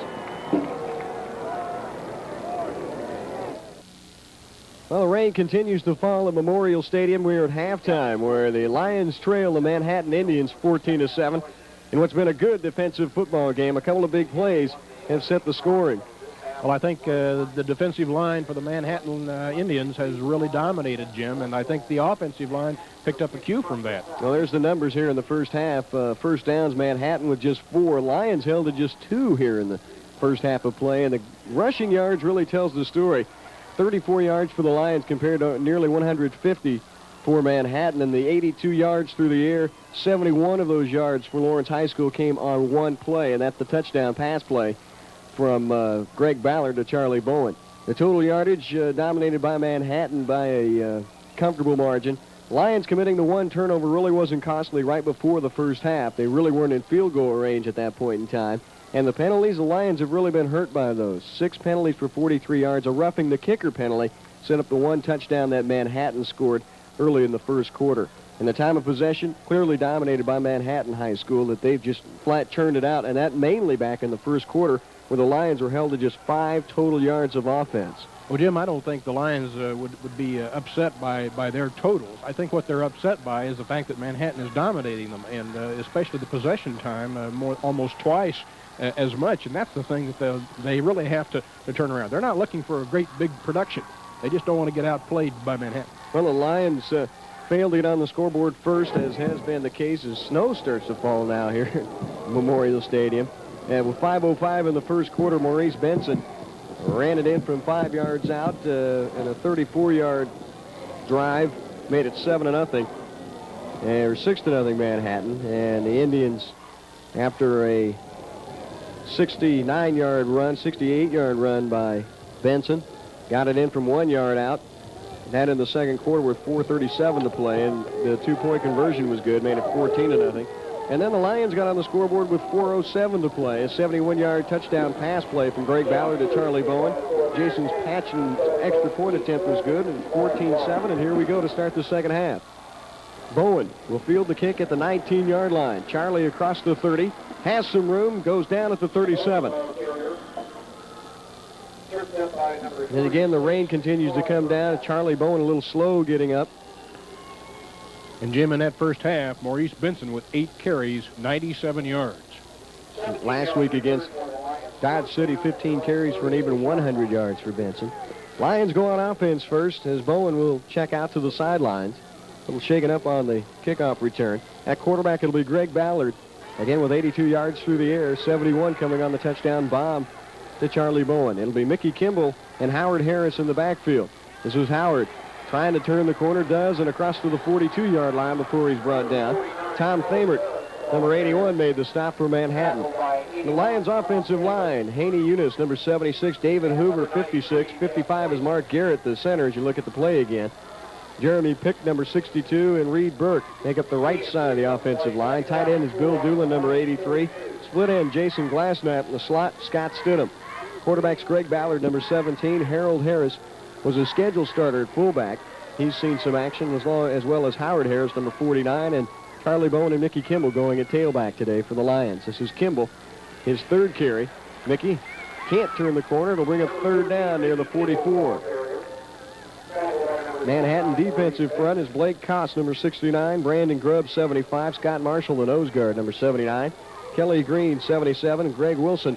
Well, the rain continues to fall at Memorial Stadium. We're at halftime where the Lions trail the Manhattan Indians 14-7. In what's been a good defensive football game, a couple of big plays have set the scoring. Well, I think the defensive line for the Manhattan Indians has really dominated, Jim, and I think the offensive line picked up a cue from that. Well, there's the numbers here in the first half. First downs, Manhattan with just 4. Lions held to just 2 here in the first half of play, and the rushing yards really tells the story. 34 yards for the Lions compared to nearly 150 for Manhattan, and the 82 yards through the air, 71 of those yards for Lawrence High School came on one play, and that's the touchdown pass play from Greg Ballard to Charlie Bowen. The total yardage dominated by Manhattan by a comfortable margin. Lions committing the 1 turnover really wasn't costly right before the first half. They really weren't in field goal range at that point in time. And the penalties, the Lions have really been hurt by those. 6 penalties for 43 yards. A roughing the kicker penalty set up the 1 touchdown that Manhattan scored early in the first quarter. And the time of possession, clearly dominated by Manhattan High School, that they've just flat churned it out, and that mainly back in the first quarter, where the Lions were held to just 5 total yards of offense. Well, Jim, I don't think the Lions would be upset by their totals. I think what they're upset by is the fact that Manhattan is dominating them, and especially the possession time, almost twice as much. And that's the thing that they really have to turn around. They're not looking for a great big production. They just don't want to get outplayed by Manhattan. Well, the Lions failed to get on the scoreboard first, as has been the case as snow starts to fall now here at Memorial Stadium. And with 5:05 in the first quarter, Maurice Benson ran it in from 5 yards out, and a 34-yard drive made it 7-0, or 6-0 Manhattan. And the Indians, after a 68-yard run by Benson, got it in from 1 yard out. That in the second quarter with 4:37 to play, and the 2-point conversion was good, made it 14-0. And then the Lions got on the scoreboard with 4:07 to play. A 71-yard touchdown pass play from Greg Ballard to Charlie Bowen. Jason's Patchen's extra point attempt was good, and 14-7, and here we go to start the second half. Bowen will field the kick at the 19-yard line. Charlie across the 30, has some room, goes down at the 37. And again, the rain continues to come down. Charlie Bowen a little slow getting up. And Jim, in that first half, Maurice Benson with 8 carries, 97 yards. Last week against Dodge City, 15 carries for an even 100 yards for Benson. Lions go on offense first, as Bowen will check out to the sidelines. A little shaken up on the kickoff return. At quarterback, it'll be Greg Ballard, again with 82 yards through the air, 71 coming on the touchdown bomb to Charlie Bowen. It'll be Mickey Kimball and Howard Harris in the backfield. This was Howard trying to turn the corner, does, and across to the 42-yard line before he's brought down. Tom Thamert, number 81, made the stop for Manhattan. The Lions offensive line, Haney Eunice, number 76, David Hoover, 56, 55 is Mark Garrett, the center, as you look at the play again. Jeremy Pick, number 62, and Reed Burke make up the right side of the offensive line. Tight end is Bill Doolin, number 83. Split end, Jason Glassnap. In the slot, Scott Stidham. Quarterbacks, Greg Ballard, number 17. Harold Harris was a scheduled starter at fullback. He's seen some action as well as Howard Harris, number 49, and Charlie Bowen and Mickey Kimball going at tailback today for the Lions. This is Kimball, his 3rd carry. Mickey can't turn the corner. It'll bring up 3rd down near the 44. Manhattan defensive front is Blake Koss, number 69, Brandon Grubb, 75, Scott Marshall, the nose guard, number 79, Kelly Green, 77, and Greg Wilson,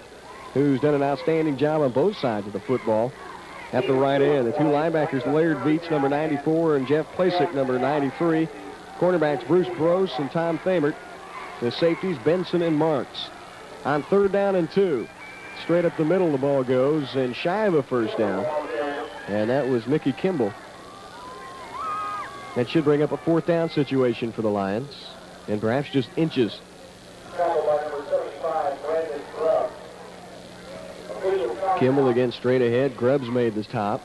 who's done an outstanding job on both sides of the football at the right end. The 2 linebackers, Laird Veach, number 94, and Jeff Plasick, number 93. Cornerbacks, Bruce Brose and Tom Thamert. The safeties, Benson and Marks. On 3rd down and 2, straight up the middle the ball goes, and shy of a first down. And that was Mickey Kimball. That should bring up a 4th down situation for the Lions, and perhaps just inches. Kimball again straight ahead. Grubbs made the stop.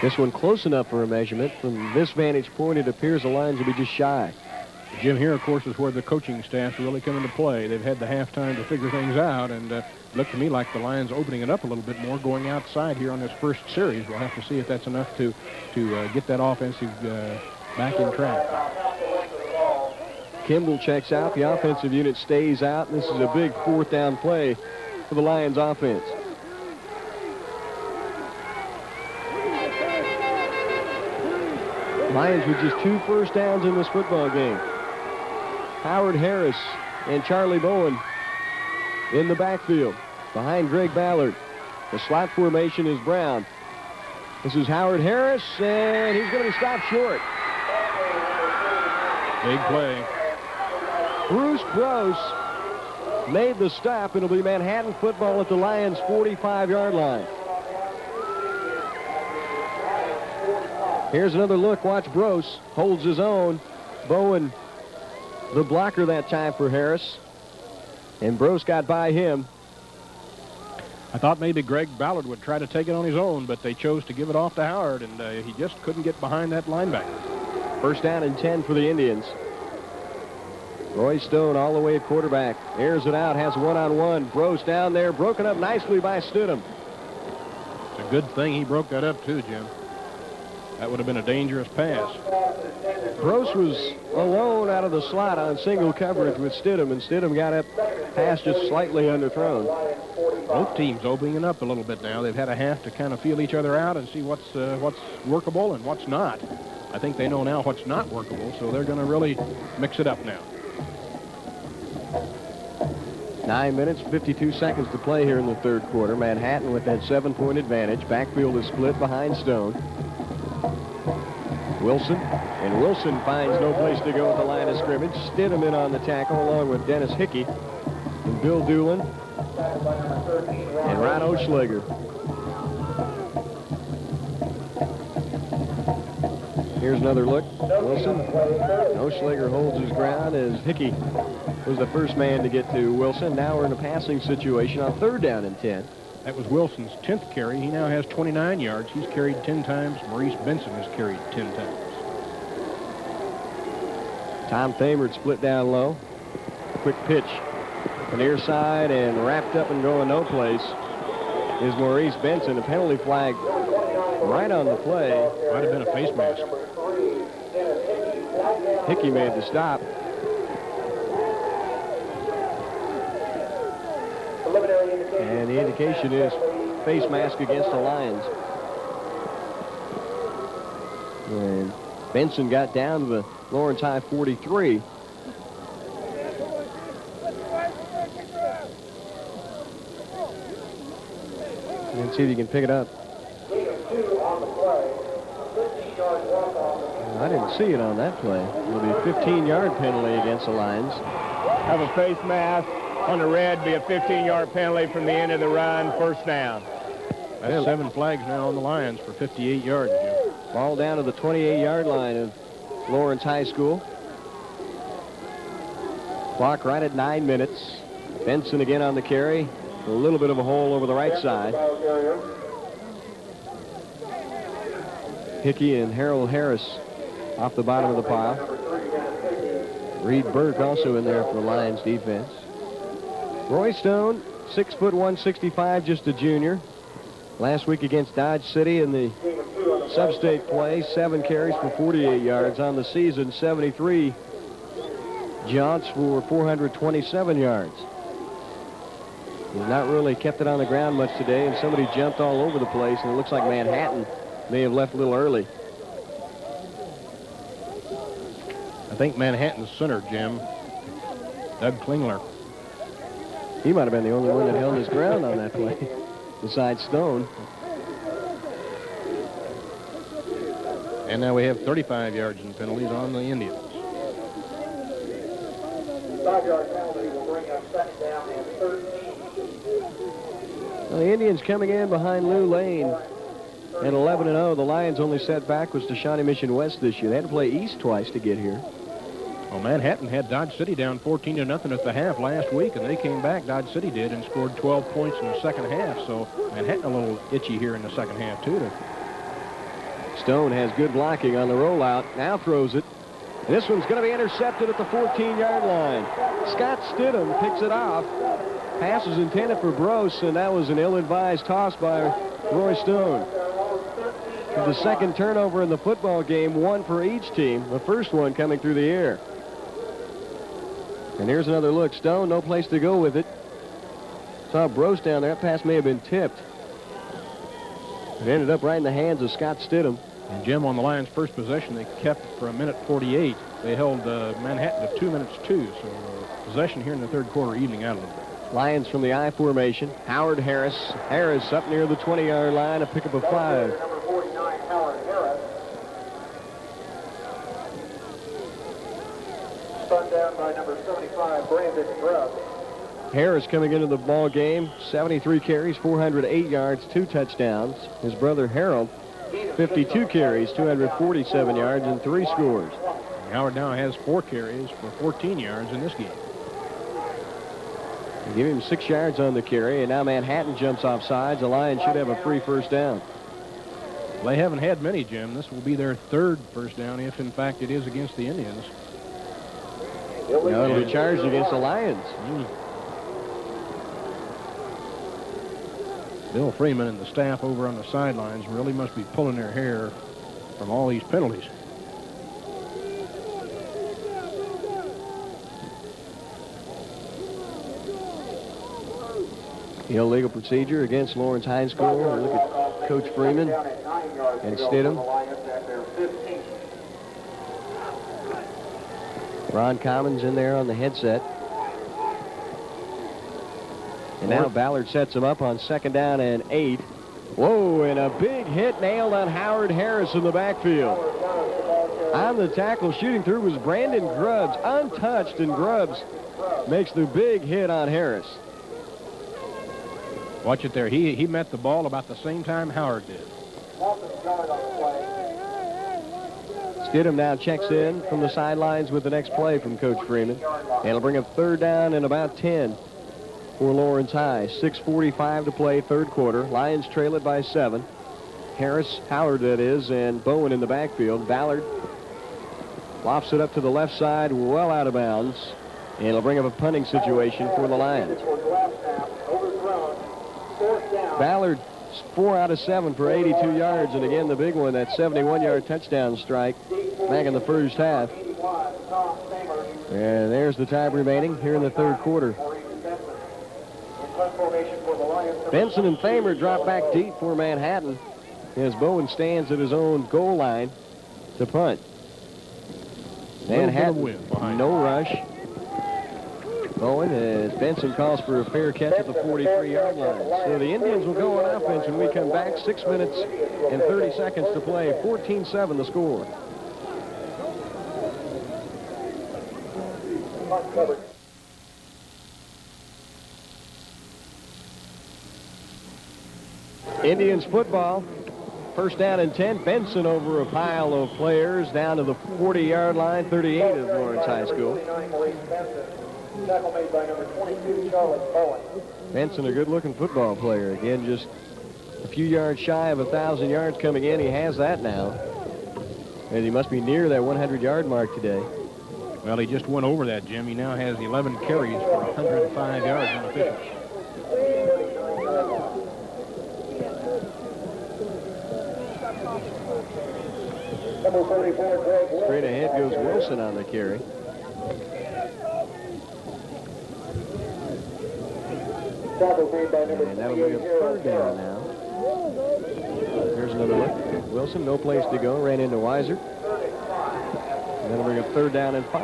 This one close enough for a measurement. From this vantage point, it appears the Lions will be just shy. Jim, here, of course, is where the coaching staff really come into play. They've had the halftime to figure things out, and it looked to me like the Lions opening it up a little bit more, going outside here on this first series. We'll have to see if that's enough to get that offensive back in track. Kimball checks out. The offensive unit stays out, and this is a big 4th down play for the Lions offense. Lions with just 2 first downs in this football game. Howard Harris and Charlie Bowen in the backfield. behind Greg Ballard. The slot formation is Brown. This is Howard Harris, and he's going to be stopped short. Big play. Bruce Gross made the stop. It'll be Manhattan football at the Lions' 45-yard line. Here's another look. Watch Gross. Holds his own. Bowen, the blocker that time for Harris. And Gross got by him. I thought maybe Greg Ballard would try to take it on his own, but they chose to give it off to Howard, and he just couldn't get behind that linebacker. First down and 10 for the Indians. Roy Stone all the way at quarterback. Airs it out, has one-on-one. Gross down there, broken up nicely by Stidham. It's a good thing he broke that up, too, Jim. That would have been a dangerous pass. Gross was alone out of the slot on single coverage with Stidham, and Stidham got up past just slightly underthrown. Both teams opening up a little bit now. They've had a half to kind of feel each other out and see what's workable and what's not. I think they know now what's not workable, so they're going to really mix it up now. 9 minutes, 52 seconds to play here in the third quarter. Manhattan with that 7-point advantage. Backfield is split behind Stone. Wilson, and Wilson finds no place to go at the line of scrimmage. Stidham in on the tackle along with Dennis Hickey and Bill Doolin and Ron Oschlager. Here's another look. Wilson. Oschlager holds his ground as Hickey was the first man to get to Wilson. Now we're in a passing situation on 3rd down and 10. That was Wilson's 10th carry. He now has 29 yards. He's carried 10 times. Maurice Benson has carried 10 times. Tom Thamert split down low. Quick pitch. Near side and wrapped up and going no place is Maurice Benson. A penalty flag right on the play. Might have been a face mask. Hickey made the stop. And the indication is face mask against the Lions. And Benson got down to the Lawrence High 43. And see if you can pick it up. I didn't see it on that play. It'll be a 15-yard penalty against the Lions. Have a face mask on the red, be a 15-yard penalty from the end of the run, first down. That's 7 flags now on the Lions for 58 yards, Jim. Ball down to the 28-yard line of Lawrence High School. Clock right at 9 minutes. Benson again on the carry. A little bit of a hole over the right side. Hickey and Harold Harris off the bottom of the pile. Reed Burke also in there for the Lions defense. Roy Stone, 6 foot 165, just a junior. Last week against Dodge City in the sub-state play, 7 carries for 48 yards. On the season, 73 jaunts for 427 yards. He's not really kept it on the ground much today, and somebody jumped all over the place, and it looks like Manhattan may have left a little early. I think Manhattan's center, Jim, Doug Klingler. He might have been the only one that held his ground on that play, besides Stone. And now we have 35 yards in penalties on the Indians. 5-yard penalty will bring up 2nd down and 13. Well, the Indians coming in behind Lou Lane at 11-0. The Lions only set back was to Shawnee Mission West this year. They had to play East twice to get here. Well, Manhattan had Dodge City down 14-0 at the half last week, and they came back, Dodge City did, and scored 12 points in the second half. So Manhattan a little itchy here in the second half, too. Stone has good blocking on the rollout. Now throws it. And this one's going to be intercepted at the 14-yard line. Scott Stidham picks it off. Pass is intended for Gross, and that was an ill-advised toss by Roy Stone. The second turnover in the football game, 1 for each team. The first one coming through the air. And here's another look. Stone, no place to go with it. Saw Gross down there. That pass may have been tipped. It ended up right in the hands of Scott Stidham. And Jim, on the Lions' first possession, they kept for 1:48. They held Manhattan to 2 minutes, too. So possession here in the third quarter evening out a little bit. Lions from the I formation. Howard Harris. Harris up near the 20-yard line, a pickup of 5. Number 49, Howard Harris. Spun down by number 75, Brandon Grubb. Harris coming into the ball game, 73 carries, 408 yards, 2 touchdowns. His brother Harold, 52 carries, 247 yards, and 3 scores. Howard now has 4 carries for 14 yards in this game. They give him 6 yards on the carry, and now Manhattan jumps off sides. The Lions should have a free first down. They haven't had many, Jim. This will be their 3rd first down, if in fact it is against the Indians. No, it'll be charged against the Lions. Bill Freeman and the staff over on the sidelines really must be pulling their hair from all these penalties. Illegal procedure against Lawrence High School. Look at Coach Freeman and Stidham. Ron Commons in there on the headset. And now Ballard sets him up on 2nd down and 8. Whoa, and a big hit nailed on Howard Harris in the backfield. On the tackle shooting through was Brandon Grubbs, untouched, and Grubbs makes the big hit on Harris. Watch it there. He met the ball about the same time Howard did. Stidham now checks in from the sidelines with the next play from Coach Freeman. And it'll bring up 3rd down and about 10 for Lawrence High. 6:45 to play, 3rd quarter. Lions trail it by 7. Harris, Howard that is, and Bowen in the backfield. Ballard lofts it up to the left side, well out of bounds. And it'll bring up a punting situation for the Lions. Ballard 4 out of 7 for 82 yards, and again the big one, that 71-yard touchdown strike back in the first half. And there's the time remaining here in the 3rd quarter. Benson and Thamer drop back deep for Manhattan as Bowen stands at his own goal line to punt. Manhattan, no rush. Bowen as Benson calls for a fair catch at the 43-yard line. So the Indians will go on offense when we come back. 6 minutes and 30 seconds to play. 14-7 the score. Indians football. First down and 10. Benson over a pile of players down to the 40-yard line. 38 of Lawrence High School. Tackle made by number 22, Charlie Bowen. Benson, a good-looking football player. Again, just a few yards shy of 1,000 yards coming in. He has that now. And he must be near that 100-yard mark today. Well, he just went over that, Jim. He now has 11 carries for 105 yards on efficiency. Number 44, Greg Wood. Straight ahead goes Wilson on the carry. And that'll be a 3rd down now. Here's another look. Wilson, no place to go. Ran into Weiser. And that'll bring a 3rd down and 5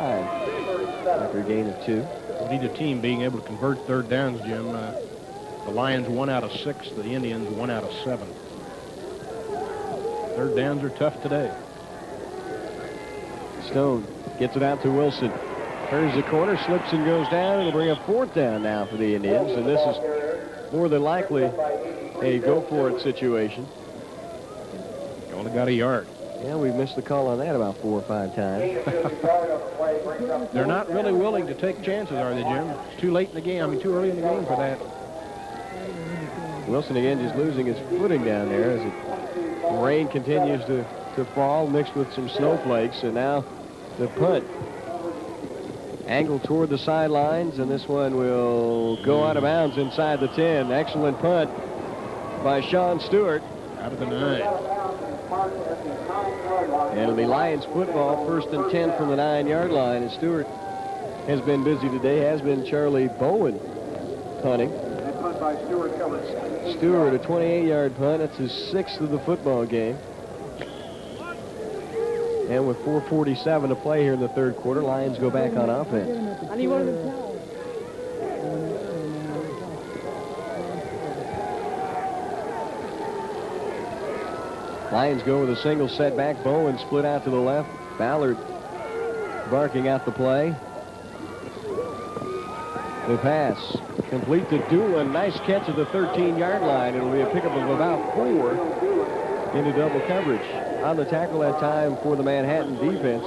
after a gain of 2. We need a team being able to convert 3rd downs, Jim. The Lions 1 out of 6. The Indians 1 out of 7. 3rd downs are tough today. Stone gets it out to Wilson. Turns the corner, slips and goes down. It'll bring a 4th down now for the Indians. And this is more than likely a go-for-it situation. Only got a yard. Yeah, we've missed the call on that about 4 or 5 times. They're not really willing to take chances, are they, Jim? It's too late in the game. I mean, too early in the game for that. Wilson again just losing his footing down there as the rain continues to fall, mixed with some snowflakes. And now the punt. Angled toward the sidelines, and this one will go out of bounds inside the 10. Excellent punt by Sean Stewart. Out of the 9. And it'll be Lions football, 1st and 10 from the 9-yard line. And Stewart has been busy today, as been Charlie Bowen punting. Stewart, a 28-yard punt. That's his 6th of the football game. And with 4:47 to play here in the 3rd quarter, Lions go back on offense. Lions go with a single setback. Bowen split out to the left. Ballard barking out the play. The pass complete to Doolin. Nice catch at the 13-yard line. It'll be a pickup of about 4 into double coverage. On the tackle that time for the Manhattan defense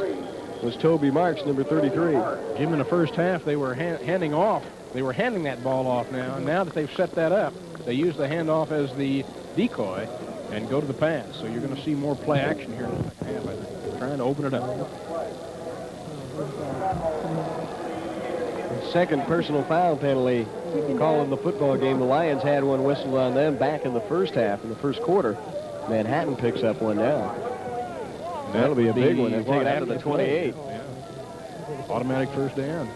was Toby Marks, number 33. Jim, in the first half, they were handing off. They were handing that ball off now. And now that they've set that up, they use the handoff as the decoy and go to the pass. So you're going to see more play action here in the second half, I think. They're trying to open it up. Second personal foul penalty call in the football game. The Lions had one whistled on them back in the first half, in the first quarter. Manhattan picks up one now. That'll be a big one. They'll take it out to the 28. Yeah. Automatic first down.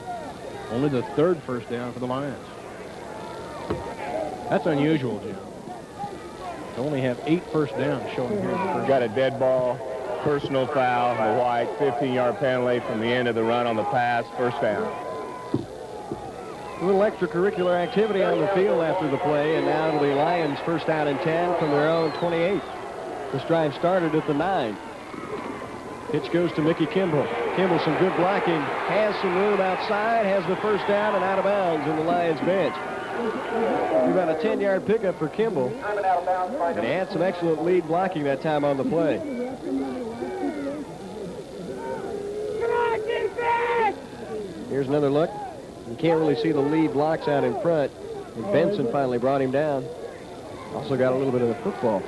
Only the 3rd first down for the Lions. That's unusual, Jim. They only have 8 first downs showing here. Got a dead ball, personal foul, the White, 15-yard penalty from the end of the run on the pass, first down. A little extracurricular activity on the field after the play, and now it'll be Lions first down and 10 from their own 28. This drive started at the 9. Pitch goes to Mickey Kimball. Kimball, some good blocking, has some room outside, has the first down and out of bounds in the Lions bench. About a 10-yard pickup for Kimball, and he had some excellent lead blocking that time on the play. Here's another look. You can't really see the lead blocks out in front, and Benson finally brought him down. Also got a little bit of the football.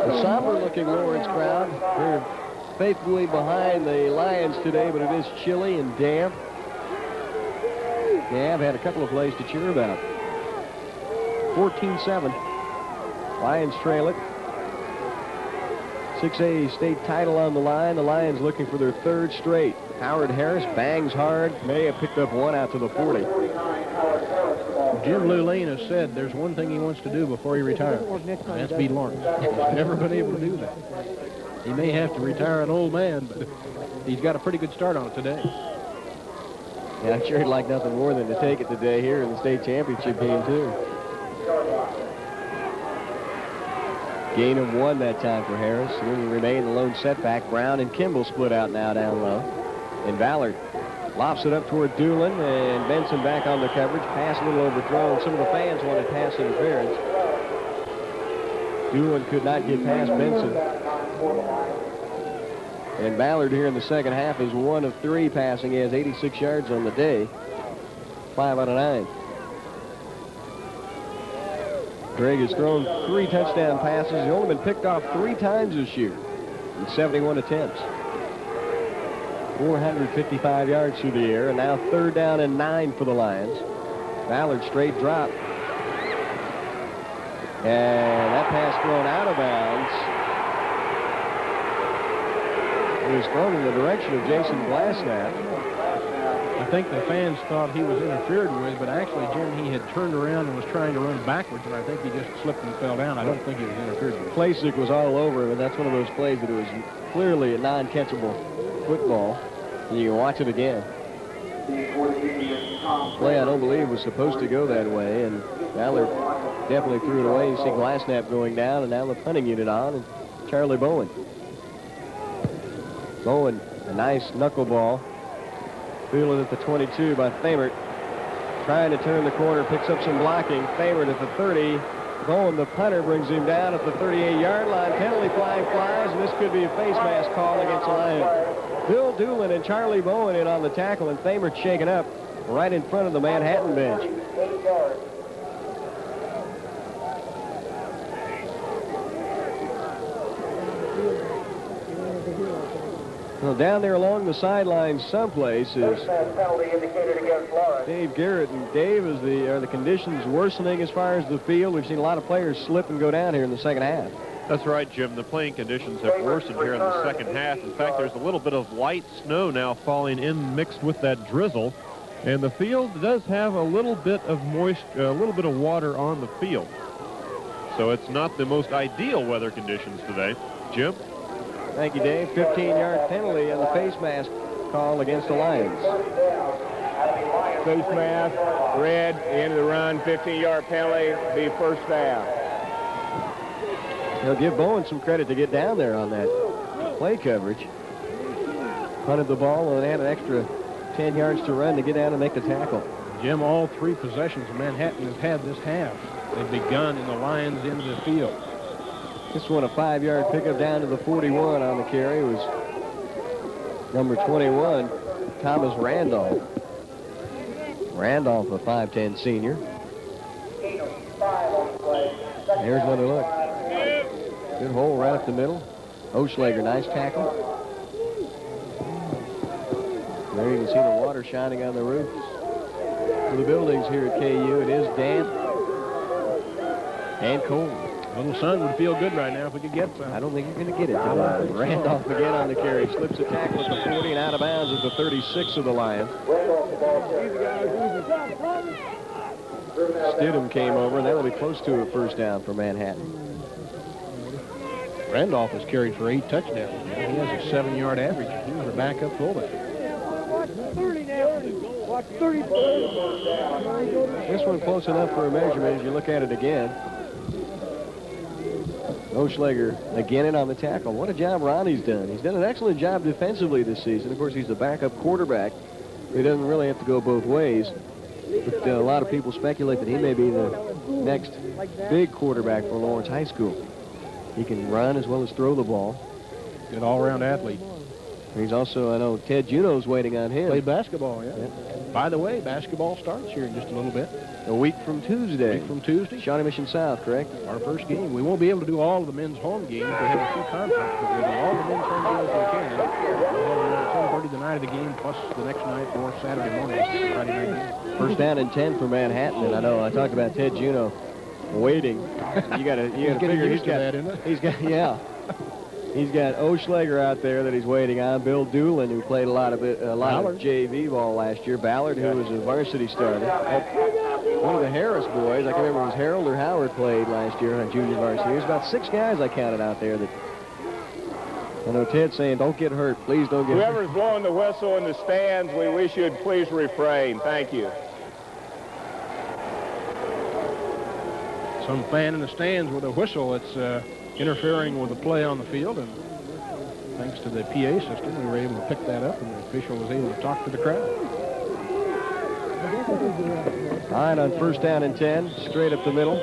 A somber-looking Lawrence crowd. They're faithfully behind the Lions today, but it is chilly and damp. They have had a couple of plays to cheer about. 14-7. Lions trail it. 6A state title on the line. The Lions looking for their 3rd straight. Howard Harris bangs hard. May have picked up one out to the 40. Jim Lulane has said there's one thing he wants to do before he retires. That's beat Lawrence. He's never been able to do that. He may have to retire an old man, but he's got a pretty good start on it today. Yeah, I'm sure he'd like nothing more than to take it today here in the state championship game, too. Gain of 1 that time for Harris. He will remain the lone setback. Brown and Kimball split out now down low. And Ballard lofts it up toward Doolin, and Benson back on the coverage. Pass a little overthrown. Some of the fans wanted pass interference. Doolin could not get past Benson. And Ballard here in the second half is 1 of 3 passing. He has 86 yards on the day. 5 out of 9. Greg has thrown 3 touchdown passes. He's only been picked off 3 times this year in 71 attempts. 455 yards through the air, and now 3rd down and 9 for the Lions. Ballard straight drop. And that pass thrown out of bounds. It was thrown in the direction of Jason Glasnap. I think the fans thought he was interfered with, but actually, Jim, he had turned around and was trying to run backwards, and I think he just slipped and fell down. I don't think he was interfered with. Playsick was all over him, and that's one of those plays that it was clearly a non-catchable football. And you can watch it again. Play, I don't believe, was supposed to go that way, and Ballard definitely threw it away. You see Glasnap going down, and now the punting unit on, and Charlie Bowen. Bowen, a nice knuckleball. Fielded at the 22 by Thamert. Trying to turn the corner, picks up some blocking. Thamert at the 30. Bowen, the punter, brings him down at the 38-yard line. Penalty flag flies, and this could be a face mask call against the Lions. Bill Doolin and Charlie Bowen in on the tackle, and Thamert shaken up right in front of the Manhattan bench. Well, down there along the sideline someplace is Dave Garrett. And Dave, are the conditions worsening as far as the field? We've seen a lot of players slip and go down here in the second half. That's right, Jim. The playing conditions have worsened here in the second half. In fact, there's a little bit of light snow now falling in mixed with that drizzle. And the field does have a little bit of moisture, a little bit of water on the field. So it's not the most ideal weather conditions today. Jim? Thank you, Dave. 15-yard penalty and the face mask call against the Lions. Face mask, red, the end of the run, 15-yard penalty, be first down. He'll give Bowen some credit to get down there on that play coverage. Punted the ball and had an extra 10 yards to run to get down and make the tackle. Jim, all 3 possessions of Manhattan have had this half. They've begun in the Lions' end of the field. This one a 5-yard pickup down to the 41 on the carry was number 21, Thomas Randolph. Randolph, a 5'10 senior. Here's another look. Good hole right up the middle. Oschlager, nice tackle. There you can see the water shining on the roofs of the buildings here at KU. It is damp and cold. A little sun would feel good right now if we could get some. I don't think you're going to get it. Randolph again on the carry. Slips a tackle at the 40 and out of bounds at the 36 of the Lions. Stidham came over, and that'll be close to a first down for Manhattan. Randolph has carried for 8 touchdowns. He has a 7-yard average. He was a backup fullback. This one close enough for a measurement as you look at it again. Oschlager again in on the tackle. What a job Ronnie's done. He's done an excellent job defensively this season. Of course, he's the backup quarterback. He doesn't really have to go both ways. But a lot of people speculate that he may be the next big quarterback for Lawrence High School. He can run as well as throw the ball. Good all-around athlete. He's also, I know, Ted Juneau's waiting on him. Played basketball, yeah. By the way, basketball starts here in just a little bit. A week from Tuesday. Shawnee Mission South, correct? Our first game. We won't be able to do all of the men's home games. We have a few conflicts, but we'll do all the men's home games we can. We'll have 10:30 the night of the game, plus the next night or Saturday morning, Friday night game. First down and 10 for Manhattan, and I know I talked about Ted Juneau waiting. You got to figure he's got that, isn't it? He's got Oschlager out there that he's waiting on. Bill Doolin, who played a lot of JV ball last year. Ballard, who was a varsity starter. One of the Harris boys, I can't remember if it was Harold or Howard, played last year on junior varsity. There's about 6 guys I counted out there that I know Ted's saying, don't get hurt. Please don't get hurt. Whoever's blowing the whistle in the stands, we wish you'd please refrain. Thank you. Some fan in the stands with a whistle that's interfering with the play on the field, and thanks to the PA system, we were able to pick that up, and the official was able to talk to the crowd. All right, on first down and 10, straight up the middle.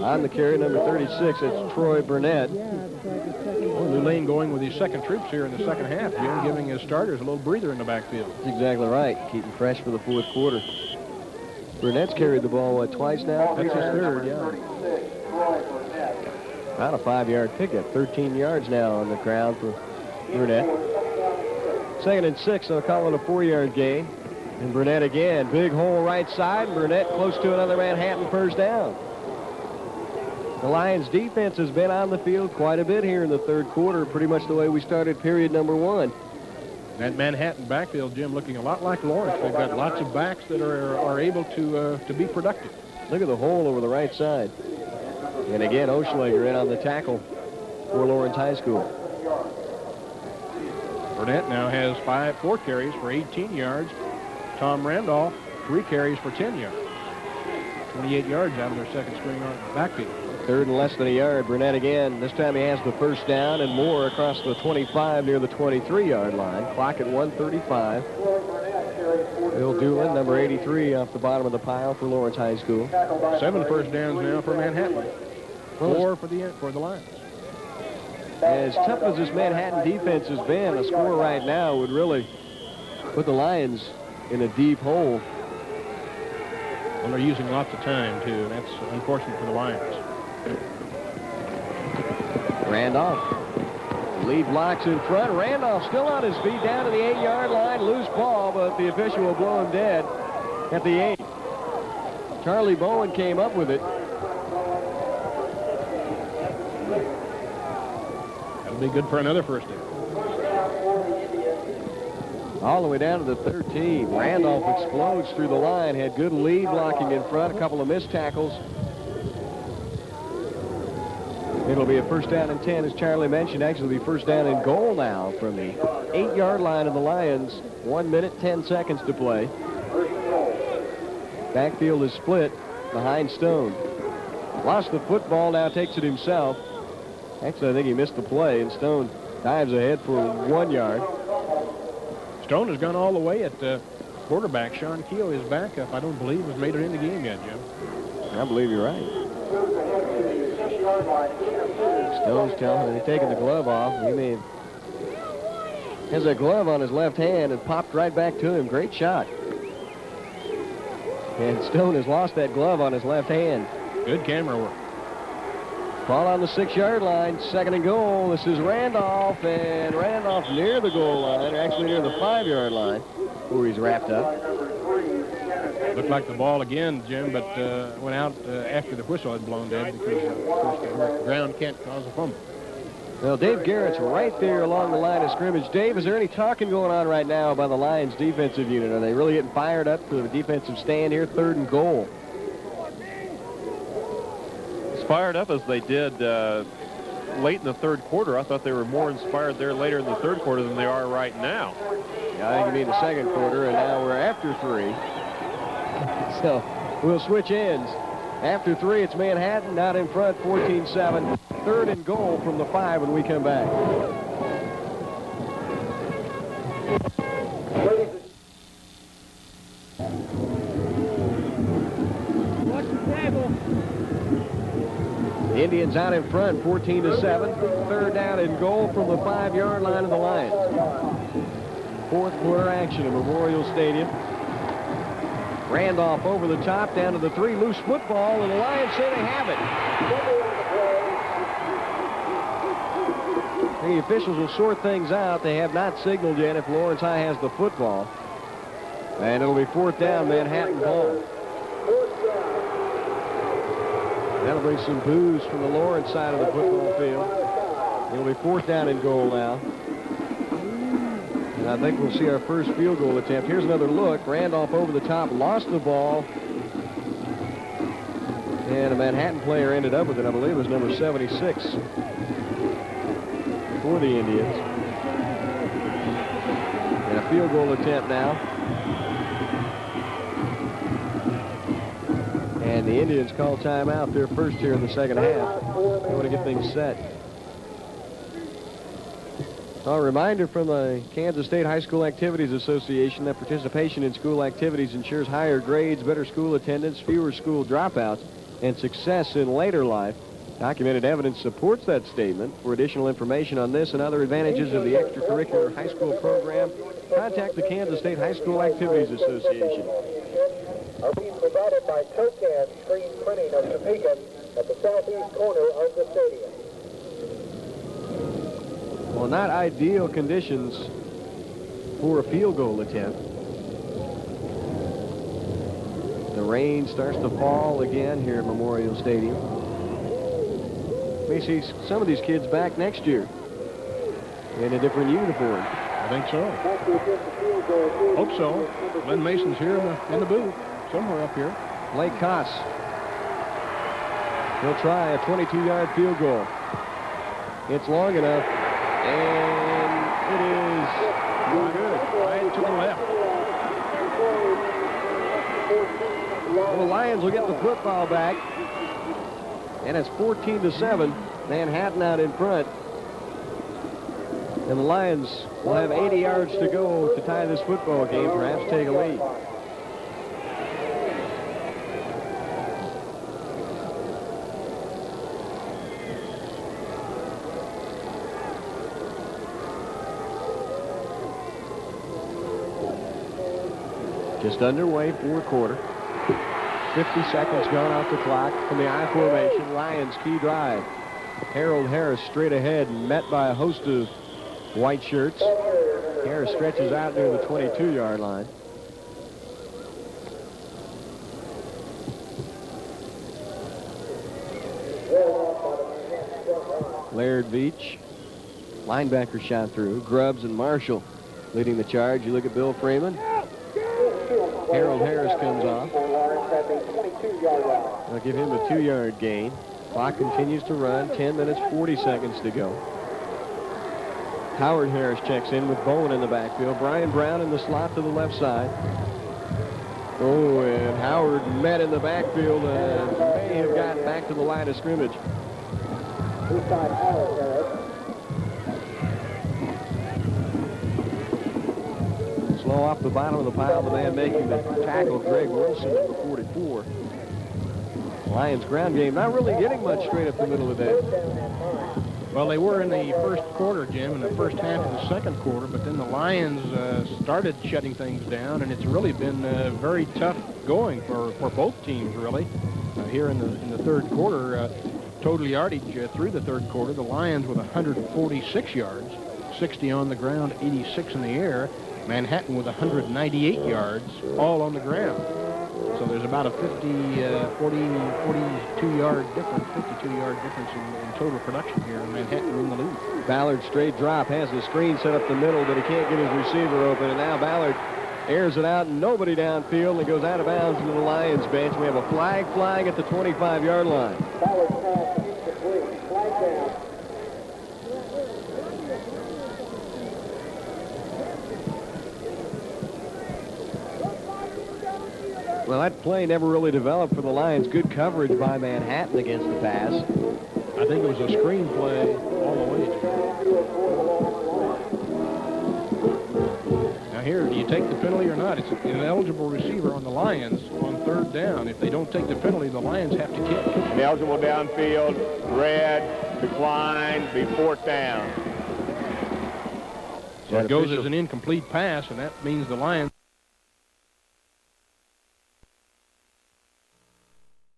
On the carry, number 36, it's Troy Burnett. Well, Lou Lane going with his second troops here in the second half. Jim giving his starters a little breather in the backfield. That's exactly right. Keeping fresh for the fourth quarter. Burnett's carried the ball, what, twice now? That's his third, yeah. About a 5-yard pickup. 13 yards now on the ground for Burnett. Second and 6, so I'll call it a 4-yard gain. And Burnett again. Big hole right side. Burnett close to another Manhattan first down. The Lions defense has been on the field quite a bit here in the third quarter, pretty much the way we started period number 1. That Manhattan backfield, Jim, looking a lot like Lawrence. They've got lots of backs that are able to be productive. Look at the hole over the right side. And again, Oschlager in on the tackle for Lawrence High School. Burnett now has 4 carries for 18 yards. Tom Randolph, 3 carries for 10 yards. 28 yards out of their second string on backfield. Third and less than a yard. Burnett again. This time he has the first down and more across the 25 near the 23-yard line. Clock at 1:35. Bill Doolin, number 83, off the bottom of the pile for Lawrence High School. 7 first downs now for Manhattan. 4 for the Lions. As tough as this Manhattan defense has been, a score right now would really put the Lions in a deep hole. Well, they're using lots of time, too, and that's unfortunate for the Lions. Randolph. Lead blocks in front. Randolph still on his feet down to the 8-yard line. Loose ball, but the official will blow him dead at the 8. Charlie Bowen came up with it. That'll be good for another first down. All the way down to the 13. Randolph explodes through the line. Had good lead blocking in front. A couple of missed tackles. It'll be a first down and 10, as Charlie mentioned. Actually, it'll be first down and goal now from the 8-yard line of the Lions. 1 minute, 10 seconds to play. Backfield is split behind Stone. Lost the football, now takes it himself. Actually, I think he missed the play, and Stone dives ahead for 1 yard. Stone has gone all the way at quarterback. Sean Keogh, his backup, I don't believe has made it in the game yet, Jim. I believe you're right. Stone's telling him he's taking the glove off. He may have has a glove on his left hand and popped right back to him. Great shot. And Stone has lost that glove on his left hand. Good camera work. Ball on the 6-yard line, 2nd and goal. This is Randolph, and Randolph near the goal line, or actually near the 5-yard line, where he's wrapped up. Looked like the ball again, Jim, but went out after the whistle had blown dead because, of course, the ground can't cause a fumble. Well, Dave Garrett's right there along the line of scrimmage. Dave, is there any talking going on right now by the Lions defensive unit? Are they really getting fired up for the defensive stand here, 3rd and goal? As fired up as they did late in the 3rd quarter, I thought they were more inspired there later in the 3rd quarter than they are right now. Yeah, I think you mean the 2nd quarter, and now we're after 3. So we'll switch ends. After 3, it's Manhattan out in front, 14-7. 3rd and goal from the 5 when we come back. The Indians out in front, 14-7. 3rd down and goal from the 5-yard line of the Lions. 4th quarter action at Memorial Stadium. Randolph over the top, down to the 3, loose football, and the Lions say they have it. The officials will sort things out. They have not signaled yet if Lawrence High has the football. And it'll be 4th down, Manhattan ball. That'll bring some boos from the Lawrence side of the football field. It'll be 4th down and goal now. And I think we'll see our first field goal attempt. Here's another look. Randolph over the top, lost the ball. And a Manhattan player ended up with it. I believe it was number 76 for the Indians. And a field goal attempt now. And the Indians call timeout, their first here in the 2nd half. They want to get things set. A reminder from the Kansas State High School Activities Association that participation in school activities ensures higher grades, better school attendance, fewer school dropouts, and success in later life. Documented evidence supports that statement. For additional information on this and other advantages of the extracurricular high school program, contact the Kansas State High School Activities Association. Are being provided by Tocan Screen Printing of Topeka at the southeast corner of the stadium. Well, not ideal conditions for a field goal attempt. The rain starts to fall again here at Memorial Stadium. We see some of these kids back next year in a different uniform. I think so. Hope so. Glenn Mason's here in the booth, somewhere up here. Blake Koss. He'll try a 22-yard field goal. It's long enough, and it is no good. Right to the left. Well, the Lions will get the football back, and it's 14-7. Manhattan out in front. And the Lions will have 80 yards to go to tie this football game, perhaps take a lead. Just underway, 4th quarter. 50 seconds gone off the clock from the I formation. Lions key drive. Harold Harris straight ahead, met by a host of white shirts. Harris stretches out near the 22-yard line. Laird Veach, linebacker shot through. Grubbs and Marshall leading the charge. You look at Bill Freeman. Harold Harris comes off. They'll give him a 2-yard gain. Clock continues to run. 10 minutes, 40 seconds to go. Howard Harris checks in with Bowen in the backfield. Brian Brown in the slot to the left side. Oh, and Howard met in the backfield and may have gotten back to the line of scrimmage. Eastside Alex Harris. Slow off the bottom of the pile, the man making the tackle, Greg Wilson, number 44. Lions ground game not really getting much straight up the middle of the day. Well, they were in the first quarter, Jim, in the first half of the second quarter, but then the Lions started shutting things down, and it's really been very tough going for both teams, really. Here in the third quarter, total yardage through the third quarter, the Lions with 146 yards, 60 on the ground, 86 in the air. Manhattan with 198 yards, all on the ground. So there's about a 52-yard difference in total production here, and Manhattan in the lead. Ballard straight drop, has the screen set up the middle, but he can't get his receiver open, and now Ballard airs it out, and nobody downfield, and it goes out of bounds into the Lions bench. We have a flag flying at the 25-yard line. Ballard pass incomplete. Flag down. Well, that play never really developed for the Lions. Good coverage by Manhattan against the pass. I think it was a screen play all the way. Now here, do you take the penalty or not? It's an eligible receiver on the Lions on third down. If they don't take the penalty, the Lions have to kick. Eligible downfield, red, decline, be fourth down. So it goes as an incomplete pass, and that means the Lions